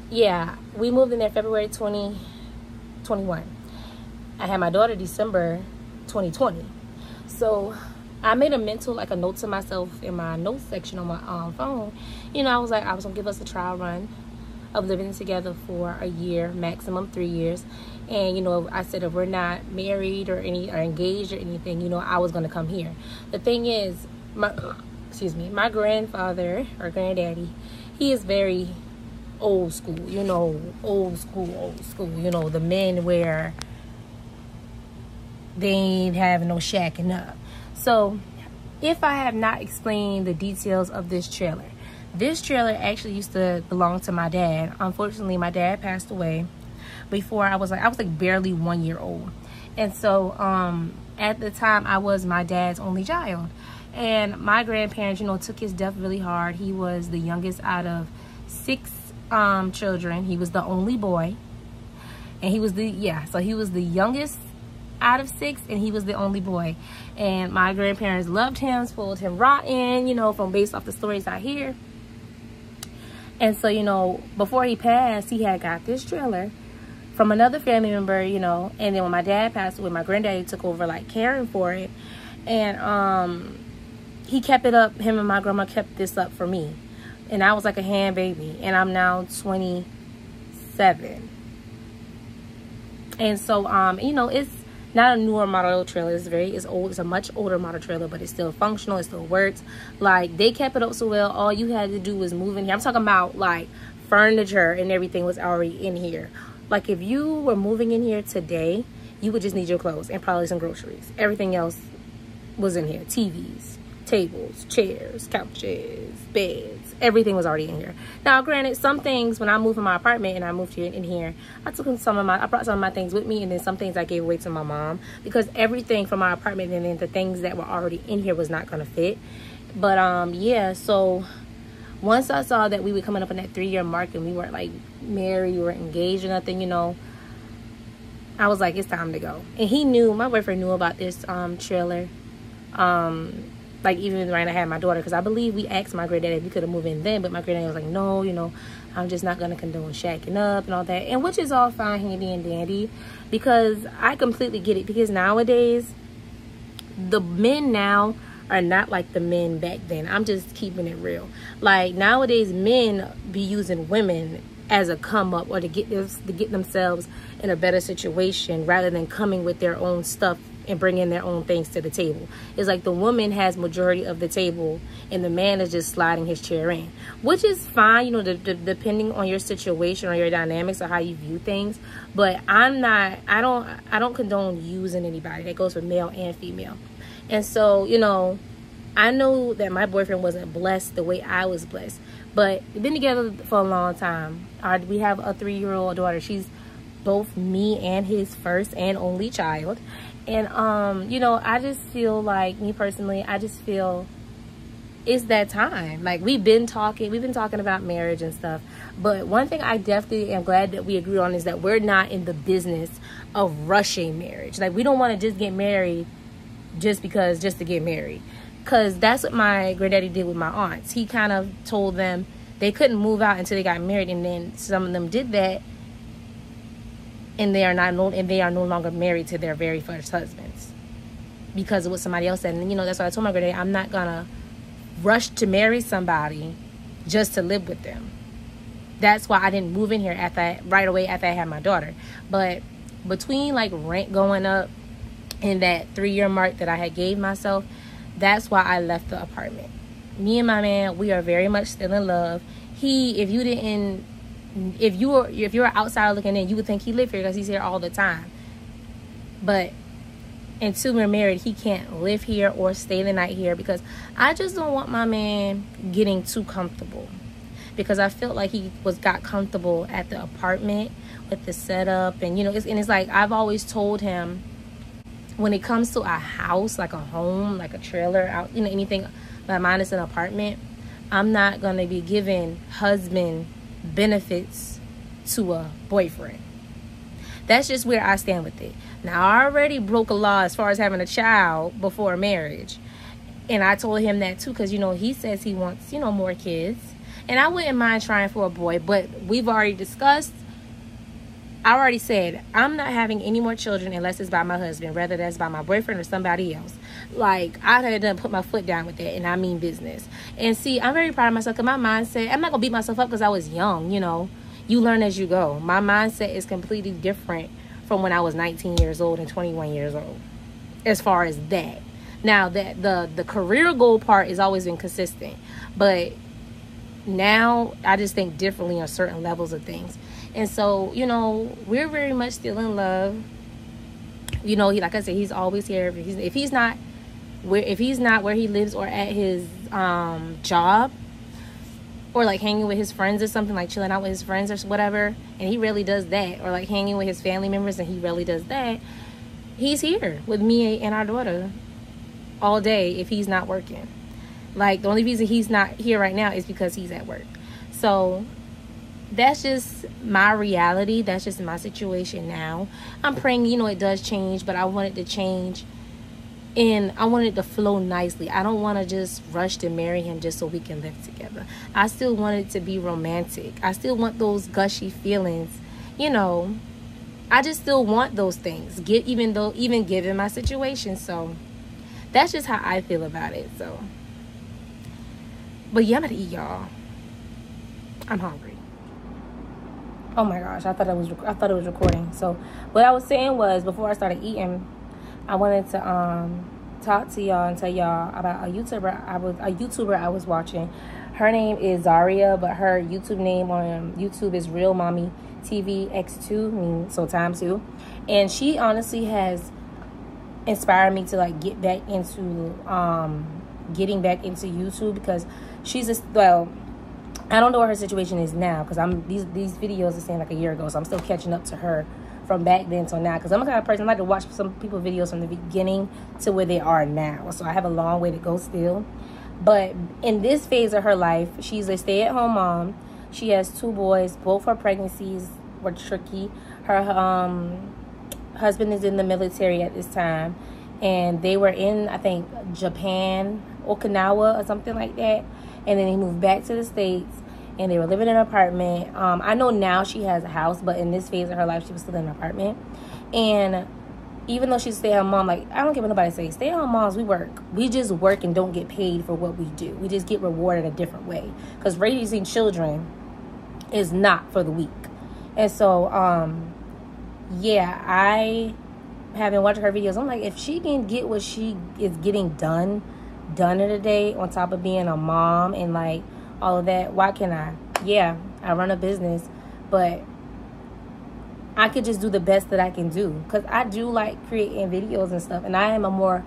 Yeah, we moved in there February 2021. I had my daughter December 2020. So I made a note to myself in my notes section on my phone. I was like, I was gonna give us a trial run of living together for a year, maximum 3 years. And I said, if we're not married or engaged or anything, I was gonna come here. The thing is, my grandfather or granddaddy, he is very old school, old school. The men where they ain't have no shacking up. So if I have not explained the details of this trailer, This trailer actually used to belong to my dad. Unfortunately, my dad passed away before I was like barely 1 year old. And so at the time, I was my dad's only child. And my grandparents, you know, took his death really hard. He was the youngest out of 6 children. He was the only boy. And he was the youngest out of 6, and he was the only boy. And my grandparents loved him, spoiled him rotten, you know, from based off the stories I hear. And so, you know, before he passed, he had got this trailer from another family member, you know. And then when my dad passed away, my granddaddy took over, like, caring for it. And he kept it up. Him and my grandma kept this up for me. And I was like a hand baby. And I'm now 27. And so, you know, it's not a newer model trailer. It's old. It's a much older model trailer, but it's still functional. It still works. Like, they kept it up so well. All you had to do was move in here. I'm talking about, like, furniture and everything was already in here. Like, if you were moving in here today, you would just need your clothes and probably some groceries. Everything else was in here. TVs, tables, chairs, couches, beds. Everything was already in here. Now, granted, some things, when I moved from my apartment and I moved here in here, I brought some of my things with me, and then some things I gave away to my mom, because everything from my apartment and then the things that were already in here was not going to fit. But yeah, so once I saw that we were coming up on that 3-year mark and we weren't like married, we weren't engaged or nothing, you know, I was like, it's time to go. And he knew, my boyfriend knew about this trailer. Like, even when I had my daughter, because I believe we asked my granddaddy if we could have moved in then, but my granddaddy was like, no, you know, I'm just not going to condone shacking up and all that. And which is all fine, handy, and dandy, because I completely get it. Because nowadays, the men now are not like the men back then. I'm just keeping it real. Like, nowadays, men be using women as a come up or to get themselves in a better situation rather than coming with their own stuff and bringing their own things to the table. It's like the woman has majority of the table and the man is just sliding his chair in, which is fine, you know, depending on your situation or your dynamics or how you view things. But I don't condone using anybody. That goes for male and female. And so, you know, I know that my boyfriend wasn't blessed the way I was blessed, but we've been together for a long time. We have a 3-year-old daughter. She's both me and his first and only child. And, you know, I just feel like, me personally, I just feel it's that time. Like, we've been talking about marriage and stuff. But one thing I definitely am glad that we agree on is that we're not in the business of rushing marriage. Like, we don't want to just get married just to get married. Because that's what my granddaddy did with my aunts. He kind of told them they couldn't move out until they got married. And then some of them did that. And they are no longer married to their very first husbands because of what somebody else said. And, you know, that's why I told my granddaddy, I'm not going to rush to marry somebody just to live with them. That's why I didn't move in here right away after I had my daughter. But between, like, rent going up and that 3-year mark that I had gave myself, that's why I left the apartment. Me and my man, we are very much still in love. If you're outside looking in, you would think he lived here because he's here all the time. But until we're married, he can't live here or stay the night here because I just don't want my man getting too comfortable. Because I felt like he got comfortable at the apartment with the setup. And, you know, it's like I've always told him, when it comes to a house, like a home, like a trailer, out, you know, anything, but mine is an apartment, I'm not going to be giving husband benefits to a boyfriend. That's just where I stand with it. Now, I already broke a law as far as having a child before marriage. And I told him that too, because, you know, he says he wants, you know, more kids. And I wouldn't mind trying for a boy, but we've already discussed, I already said, I'm not having any more children unless it's by my husband, whether that's by my boyfriend or somebody else. Like, I had to put my foot down with that, and I mean business. And see, I'm very proud of myself because my mindset, I'm not going to beat myself up because I was young, you know. You learn as you go. My mindset is completely different from when I was 19 years old and 21 years old as far as that. Now, that the career goal part has always been consistent. But now, I just think differently on certain levels of things. And so, you know, we're very much still in love. You know, like I said, he's always here. If he's not where he lives or at his job, or like hanging with his friends or something, like chilling out with his friends or whatever, and he rarely does that, or like hanging with his family members and he rarely does that, he's here with me and our daughter all day if he's not working. Like, the only reason he's not here right now is because he's at work. So that's just my reality. That's just my situation now. I'm praying, you know, it does change, but I want it to change and I want it to flow nicely. I don't want to just rush to marry him just so we can live together. I still want it to be romantic. I still want those gushy feelings, you know. I just still want those things, even given my situation. So that's just how I feel about it. So, but yeah, I'm about to eat, y'all. I'm hungry. Oh my gosh, I thought it was recording. So what I was saying was, before I started eating, I wanted to talk to y'all and tell y'all about a YouTuber I was watching. Her name is Zaria, but her YouTube name on YouTube is Real Mommy TV X2, so times 2. And she honestly has inspired me to like getting back into YouTube, because she's I don't know what her situation is now, because these videos are saying like a year ago, so I'm still catching up to her from back then till now, because I'm the kind of person I like to watch some people videos from the beginning to where they are now. So I have a long way to go still. But in this phase of her life, she's a stay-at-home mom. She has 2 boys. Both her pregnancies were tricky. Her husband is in the military at this time, and they were in, I think, Japan, Okinawa or something like that, and then they moved back to the States, and they were living in an apartment. I know now she has a house, but in this phase of her life, she was still in an apartment. And even though she's a stay-at-home mom, like, I don't care what nobody says, stay-at-home moms, we work. We just work and don't get paid for what we do. We just get rewarded a different way, because raising children is not for the weak. And so, yeah, I have been watching her videos. I'm like, if she can get what she is getting done in a day, on top of being a mom and like all of that, why can't I? Yeah, I run a business, but I could just do the best that I can do, because I do like creating videos and stuff, and I am a more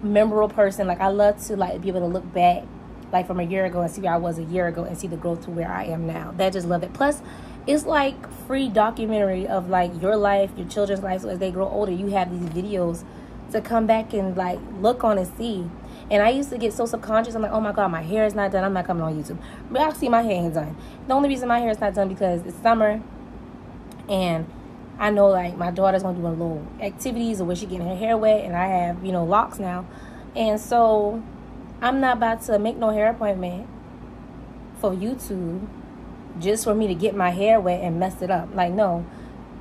memorable person. Like, I love to like be able to look back like from a year ago and see where I was a year ago and see the growth to where I am now. That just love it. Plus, it's like free documentary of like your life, your children's life. So as they grow older, you have these videos to come back and like look on and see. And I used to get so subconscious. I'm like, oh my God, my hair is not done. I'm not coming on YouTube. But I'll see my hair ain't done. The only reason my hair is not done because it's summer, and I know like my daughter's gonna do a little activities or where she getting her hair wet, and I have, you know, locks now. And so I'm not about to make no hair appointment for YouTube just for me to get my hair wet and mess it up. Like, no.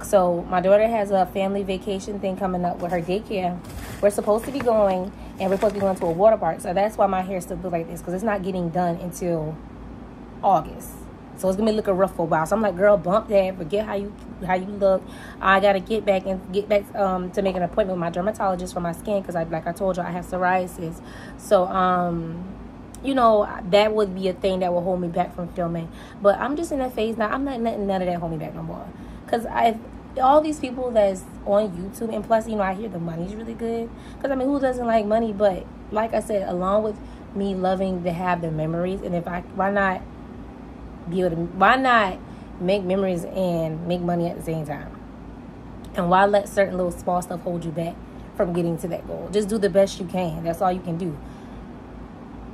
So my daughter has a family vacation thing coming up with her daycare. We're supposed to be going, and we're supposed to be going to a water park. So that's why my hair still looks like this, because it's not getting done until August. So it's gonna be looking rough for a while. So I'm like, girl, bump that. Forget how you look. I gotta get back to make an appointment with my dermatologist for my skin, because like I told you, I have psoriasis. So you know, that would be a thing that will hold me back from filming. But I'm just in that phase now. I'm not letting none of that hold me back no more. Because all these people that's on YouTube, and plus, you know, I hear the money's really good. Because, I mean, who doesn't like money? But, like I said, along with me loving to have the memories, and why not make memories and make money at the same time? And why let certain little small stuff hold you back from getting to that goal? Just do the best you can. That's all you can do.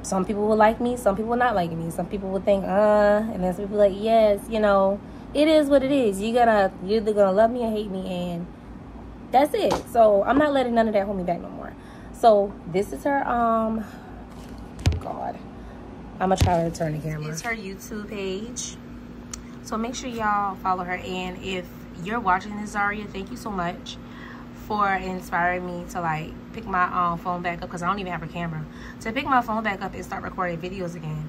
Some people will like me, some people will not like me. Some people will think, and then some people like, yes, you know, it is what it is. You're either gonna love me or hate me, and that's it. So I'm not letting none of that hold me back no more. So this is her, God, I'm gonna try to turn the camera. It's her YouTube page. So make sure y'all follow her. And if you're watching this, Zaria, thank you so much for inspiring me to like pick my phone back up, because I don't even have a camera, to pick my phone back up and start recording videos again.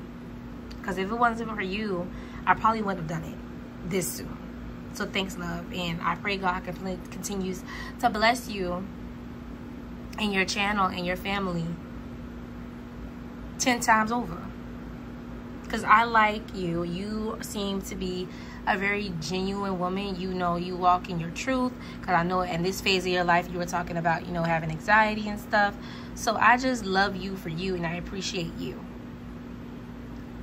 Because if it wasn't for you, I probably wouldn't have done it this soon. So thanks, love, and I pray God continues to bless you and your channel and your family 10 times over. Because I like you. You seem to be a very genuine woman. You know, you walk in your truth. Because I know in this phase of your life, you were talking about, you know, having anxiety and stuff. So I just love you for you, and I appreciate you.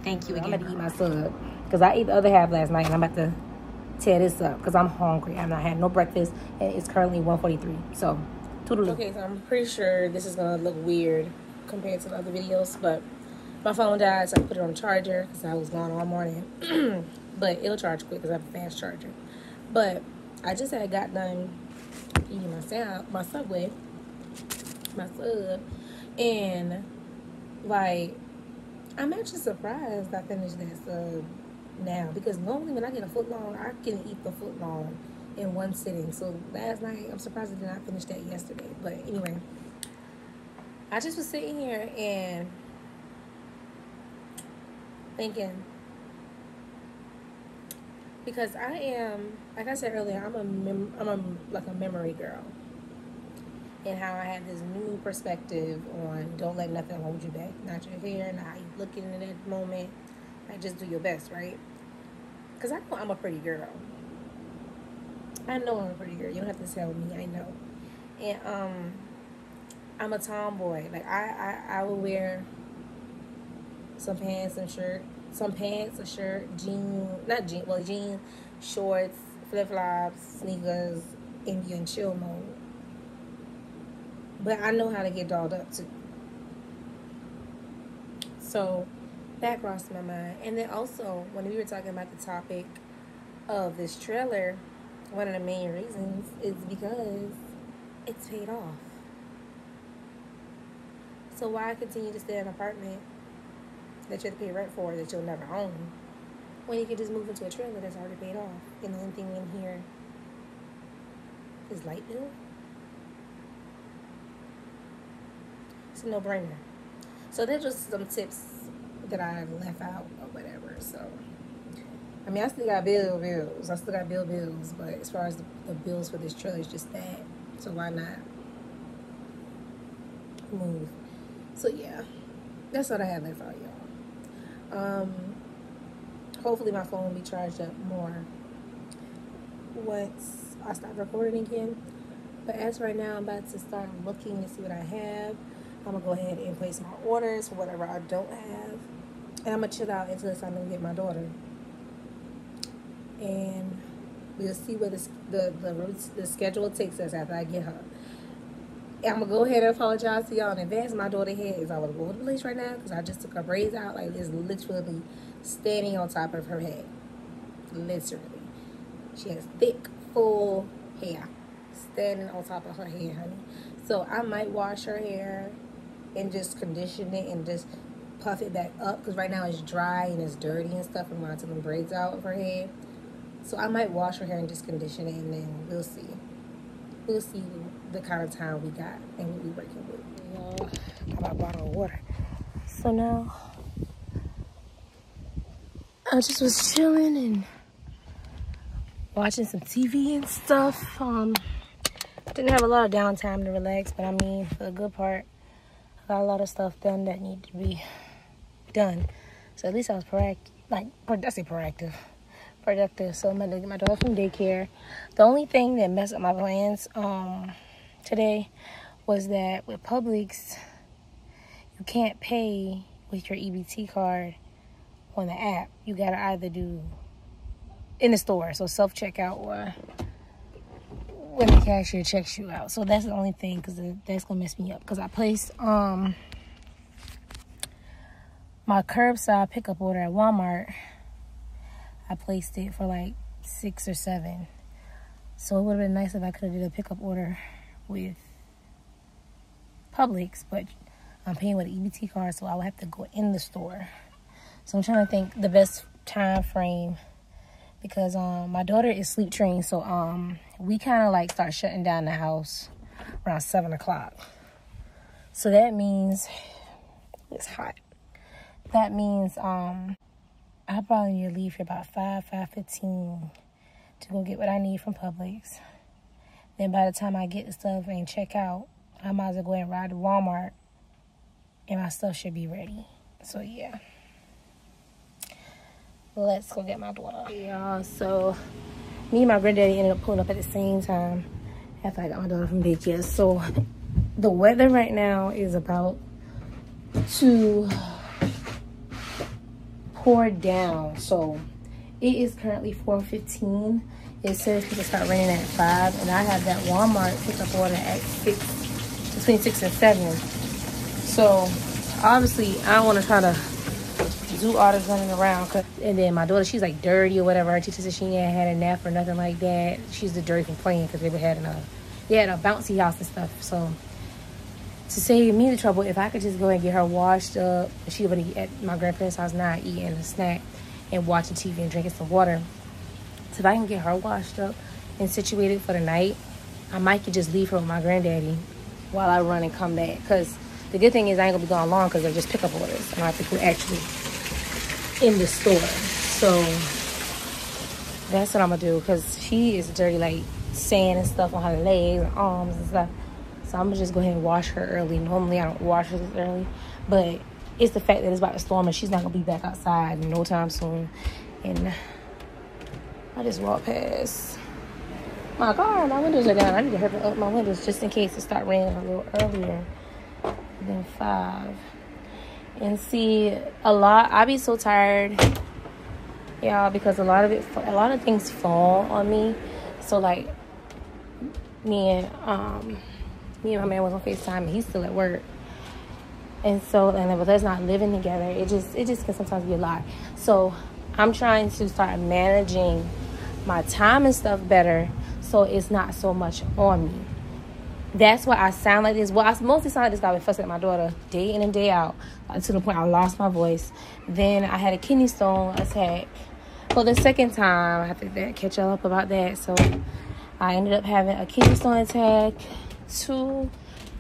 Thank you again. I'm about to eat my sub because I ate the other half last night, and I'm about to tear this up because I'm hungry. I'm not had no breakfast, and it's currently 1:43. So, toodaloo. Okay, so I'm pretty sure this is gonna look weird compared to the other videos, but my phone died, so I put it on charger because I was gone all morning. But it'll charge quick because I have a fast charger. But I just had got done eating my Subway, my sub, and like I'm actually surprised I finished that sub now, because normally when I get a foot long, I can eat the foot long in one sitting. So last night, I'm surprised I did not finish that yesterday. But anyway, I just was sitting here and thinking, because I am, like I said earlier, I'm a memory girl, and how I have this new perspective on don't let nothing hold you back. Not your hair, not how you looking in that moment. Like, just do your best, right? Because I know I'm a pretty girl. I know I'm a pretty girl. You don't have to tell me. I know. And I'm a tomboy. Like, I will wear some pants, a shirt, jeans, shorts, flip-flops, sneakers, and be in chill mode. But I know how to get dolled up too. So that crossed my mind. And then also, when we were talking about the topic of this trailer, one of the main reasons is because it's paid off. So why continue to stay in an apartment that you have to pay rent for that you'll never own, when you can just move into a trailer that's already paid off? And the only thing in here is light bill? It's a no-brainer. So there's just some tips that I left out or whatever. So, I mean, I still got bills. I still got bills. But as far as the bills for this trailer, it's just that. So why not move? So yeah, that's what I have left out, y'all. Hopefully my phone will be charged up more once I stop recording again. But as right now, I'm about to start looking to see what I have. I'm going to go ahead and place my orders for whatever I don't have. And I'm going to chill out until it's time to get my daughter. And we'll see where the schedule takes us after I get her. And I'm going to go ahead and apologize to y'all in advance. My daughter head is all over the place right now because I just took her braids out. Like, it's literally standing on top of her head. Literally. She has thick, full hair standing on top of her head, honey. So I might wash her hair and just condition it and just puff it back up, because right now it's dry and it's dirty and stuff, and when I took them braids out of her head. So I might wash her hair and just condition it, and then we'll see. We'll see the kind of time we got and what we're working with. Got my bottle of water. So now I just was chilling and watching some TV and stuff. Didn't have a lot of downtime to relax, but I mean, for the good part, I got a lot of stuff done that needed to be done. So at least I was productive. So I'm gonna get my daughter from daycare. The only thing that messed up my plans today was that with Publix, you can't pay with your EBT card on the app. You gotta either do in the store, so self-checkout, or when the cashier checks you out. So that's the only thing, because that's gonna mess me up. Because I placed my curbside pickup order at Walmart. I placed it for like 6 or 7. So it would have been nice if I could have did a pickup order with Publix, but I'm paying with an EBT card, so I would have to go in the store. So I'm trying to think the best time frame, because my daughter is sleep trained, so we kind of like start shutting down the house around 7 o'clock. So that means it's hot. That means I probably need to leave here about 5:15 to go get what I need from Publix. Then by the time I get the stuff and check out, I might as well go ahead and ride to Walmart, and my stuff should be ready. So yeah, let's go get my daughter. Y'all, so me and my granddaddy ended up pulling up at the same time after I got my daughter from daycare. So the weather right now is about to poured down. So it is currently 4:15. It says people start raining at 5, and I have that Walmart pickup order at 6, between 6 and 7. So obviously I don't want to try to do all this running around. And then my daughter, she's like dirty or whatever. Her teacher said she ain't had a nap or nothing like that. She's the dirty from playing because they had a bouncy house and stuff. So to save me the trouble, if I could just go and get her washed up, she already at my grandparents' house now eating a snack and watching TV and drinking some water. So if I can get her washed up and situated for the night, I might could just leave her with my granddaddy while I run and come back. Because the good thing is I ain't going to be gone long because they're just pickup orders. I don't have to go actually in the store. So that's what I'm going to do, because she is dirty, like sand and stuff on her legs and arms and stuff. So I'm going to just go ahead and wash her early. Normally I don't wash her this early, but it's the fact that it's about to storm and she's not going to be back outside in no time soon. And I just walked past my car. My windows are down. I need to hurry up my windows just in case it start raining a little earlier than 5. And see, I be so tired, y'all, because a lot of things fall on me. So like me and my man was on FaceTime and he's still at work. And so, with us not living together, it just can sometimes be a lot. So I'm trying to start managing my time and stuff better so it's not so much on me. That's why I sound like this. Well, I mostly sound like this. I've been fussing at my daughter day in and day out, to the point I lost my voice. Then I had a kidney stone attack for the second time. I have to catch y'all up about that. So I ended up having a kidney stone attack 2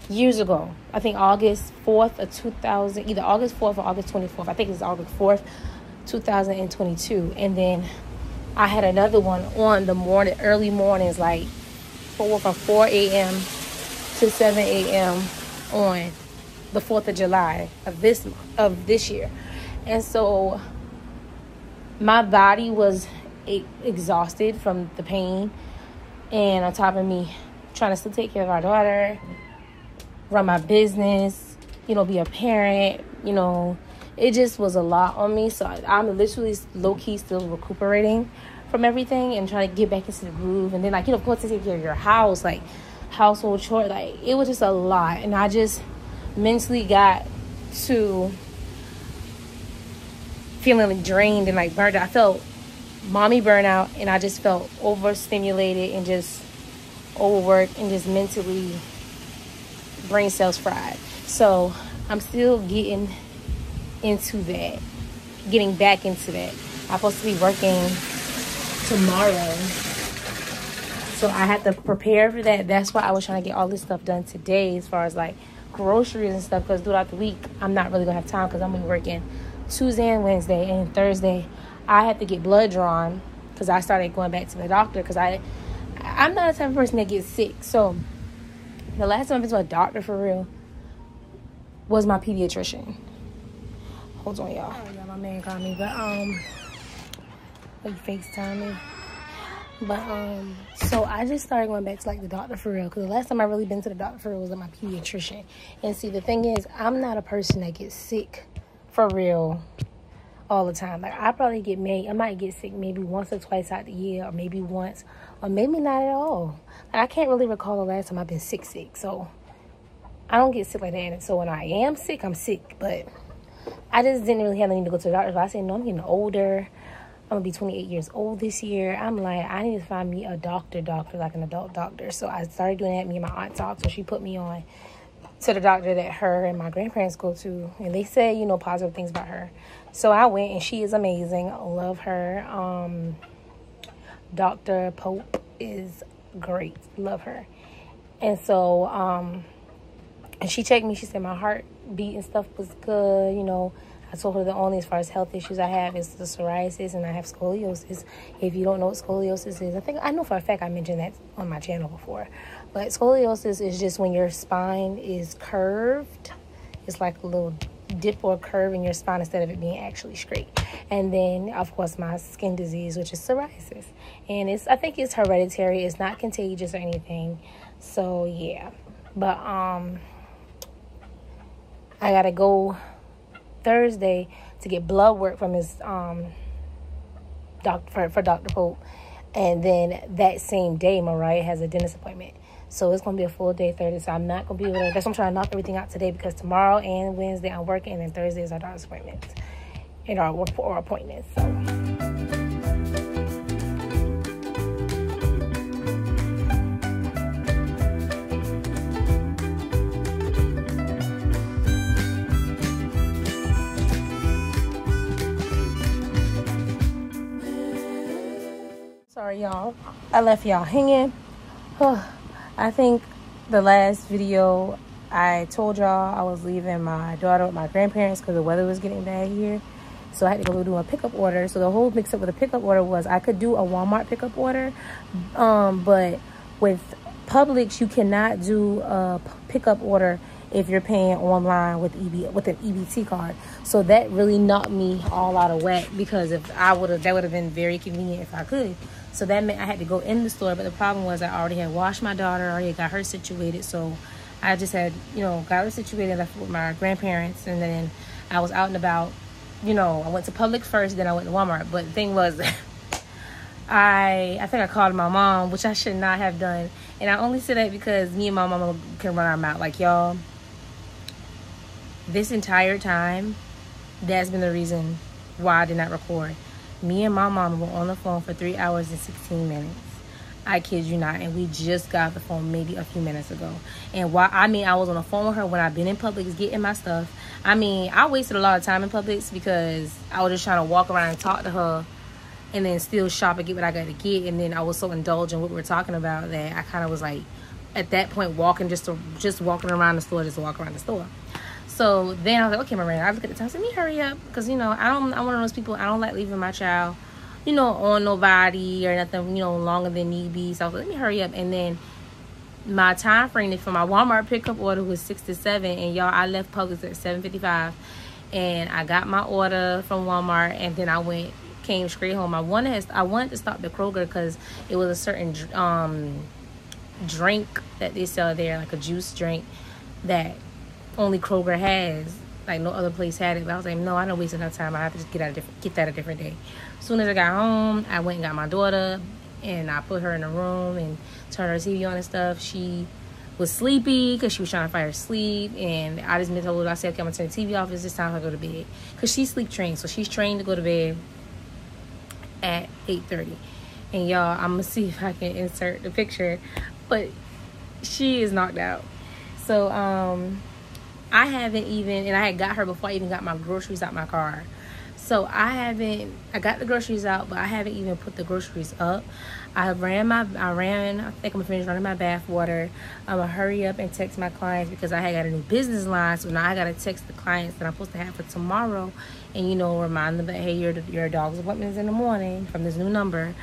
years ago. I think August 4th of 2000, either August 4th or August 24th. I think it's August 4th, 2022. And then I had another one on the early mornings, like from 4 a.m. to 7 a.m. on the 4th of July of this year. And so my body was exhausted from the pain, and on top of me trying to still take care of our daughter, run my business, be a parent, it just was a lot on me. So I'm literally low-key still recuperating from everything and trying to get back into the groove. And then, of course, to take care of your house, like household chores, like it was just a lot. And I just mentally got to feeling drained and burnt out. I felt mommy burnout, and I just felt overstimulated and just overworked and just mentally brain cells fried. So I'm still getting back into that. I'm supposed to be working tomorrow, so I had to prepare for that. That's why I was trying to get all this stuff done today, as far as groceries and stuff, because throughout the week I'm not really gonna have time, because I'm gonna be working Tuesday and Wednesday, and Thursday I had to get blood drawn because I started going back to the doctor, because I'm not the type of person that gets sick. So the last time I've been to a doctor for real was my pediatrician. Hold on, y'all. Oh, yeah, my man called me, but he FaceTime me. But so I just started going back to the doctor for real, because the last time I really been to the doctor for real was at my pediatrician. And see, the thing is, I'm not a person that gets sick for real all the time. I might get sick maybe once or twice out the year, or maybe once, or maybe not at all. I can't really recall the last time I've been sick. So I don't get sick like that. And so when I am sick, I'm sick. But I just didn't really have the need to go to the doctor. So I said, no, I'm getting older. I'm going to be 28 years old this year. I'm like, I need to find me a doctor, like an adult doctor. So I started doing that. Me and my aunt talked. So she put me on to the doctor that her and my grandparents go to. And they say, positive things about her. So I went, and she is amazing. I love her. Dr. Pope is great. Love her. And so, and she checked me. She said my heartbeat and stuff was good, I told her the only, as far as health issues I have, is the psoriasis, and I have scoliosis. If you don't know what scoliosis is, I know for a fact I mentioned that on my channel before. But scoliosis is just when your spine is curved. It's like a little dip or curve in your spine instead of it being actually straight. And then, of course, my skin disease, which is psoriasis. And I think it's hereditary. It's not contagious or anything. So, yeah. But I got to go Thursday to get blood work from his doctor for Dr. Pope. And then that same day, Mariah has a dentist appointment. So it's going to be a full day Thursday. So I'm not going to be able to... That's why I'm trying to knock everything out today, because tomorrow and Wednesday I'm working, and then Thursday is our doctor's appointment and our appointments. So... Sorry, y'all. I left y'all hanging. I think the last video I told y'all I was leaving my daughter with my grandparents because the weather was getting bad here. So I had to go do a pickup order. So the whole mix up with the pickup order was I could do a Walmart pickup order. But with Publix, you cannot do a pickup order if you're paying online with an EBT card. So that really knocked me all out of whack, because if I would have, that would have been very convenient if I could. So that meant I had to go in the store. But the problem was I already had washed my daughter, already got her situated. So I just had, got her situated, left with my grandparents. And then I was out and about. I went to Publix first, then I went to Walmart. But the thing was, I think I called my mom, which I should not have done. And I only say that because me and my mama can run our mouth. Like, y'all, this entire time, that's been the reason why I did not record. Me and my mom were on the phone for 3 hours and 16 minutes. I kid you not. And we just got the phone maybe a few minutes ago. And I was on the phone with her when I've been in Publix getting my stuff. I wasted a lot of time in Publix because I was just trying to walk around and talk to her and then still shop and get what I got to get. And then I was so indulged in what we were talking about that I kind of was like, at that point, walking around the store just to walk around the store. So then I was like, okay, Miranda, I look at the time. I said, let me hurry up. Because, I'm one of those people, I don't like leaving my child, on nobody or nothing, longer than need be. So I was like, let me hurry up. And then my time frame for my Walmart pickup order was 6 to 7. And, y'all, I left Publix at 7:55. And I got my order from Walmart. And then I came straight home. I wanted to stop at Kroger because it was a certain drink that they sell there, like a juice drink that only Kroger has, like no other place had it. But I was like, no, I don't waste enough time. I have to just get that a different day. As soon as I got home, I went and got my daughter, and I put her in the room and turned her TV on and stuff. She was sleepy because she was trying to fight her sleep, and I just told her, I said, okay, I'm gonna turn the TV off. It's just time for her to go to bed, because she's sleep trained, so she's trained to go to bed at 8:30. And y'all, I'm gonna see if I can insert the picture, but she is knocked out. So I haven't even, and I had got her before I even got my groceries out my car. So I got the groceries out, but I haven't even put the groceries up. I think I'm gonna finish running my bath water. I'm gonna hurry up and text my clients because I had got a new business line. So now I gotta text the clients that I'm supposed to have for tomorrow, and remind them that, hey, your dog's appointment is in the morning from this new number.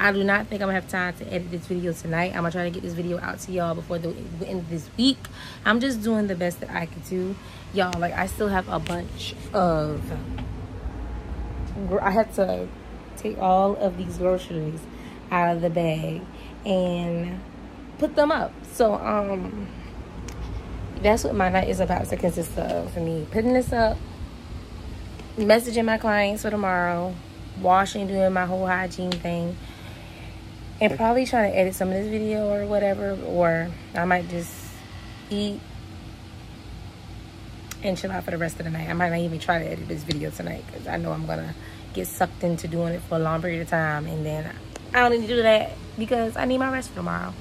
I do not think I'm gonna have time to edit this video tonight. I'm gonna try to get this video out to y'all before the end of this week. I'm just doing the best that I could do. Y'all, like, I still have a bunch of... I had to take all of these groceries out of the bag and put them up. So, that's what my night is about to consist of for me. Putting this up, messaging my clients for tomorrow, washing, doing my whole hygiene thing, and probably trying to edit some of this video or whatever, or I might just eat and chill out for the rest of the night. I might not even try to edit this video tonight because I know I'm gonna get sucked into doing it for a long period of time, and then I don't need to do that because I need my rest for tomorrow.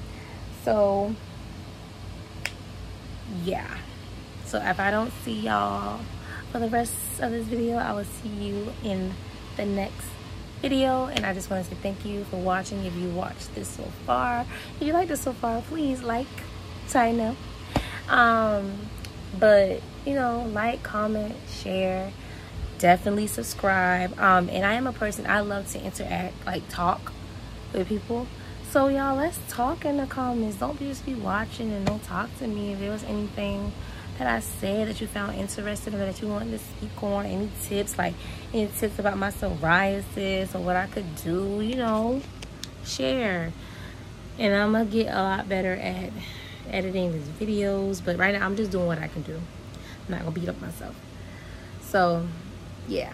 So yeah, so if I don't see y'all for the rest of this video, I will see you in the next video. And I just want to say thank you for watching. If you watched this so far, if you liked this so far, please like, so I know. But like, comment, share, definitely subscribe. And I am a person, I love to interact, like talk with people. So y'all, let's talk in the comments. Don't just be watching and don't talk to me. If there was anything that I said that you found interesting or that you wanted to speak on, any tips, like any tips about my psoriasis or what I could do, share. And I'm gonna get a lot better at editing these videos, but right now I'm just doing what I can do. not gonna beat up myself. So yeah,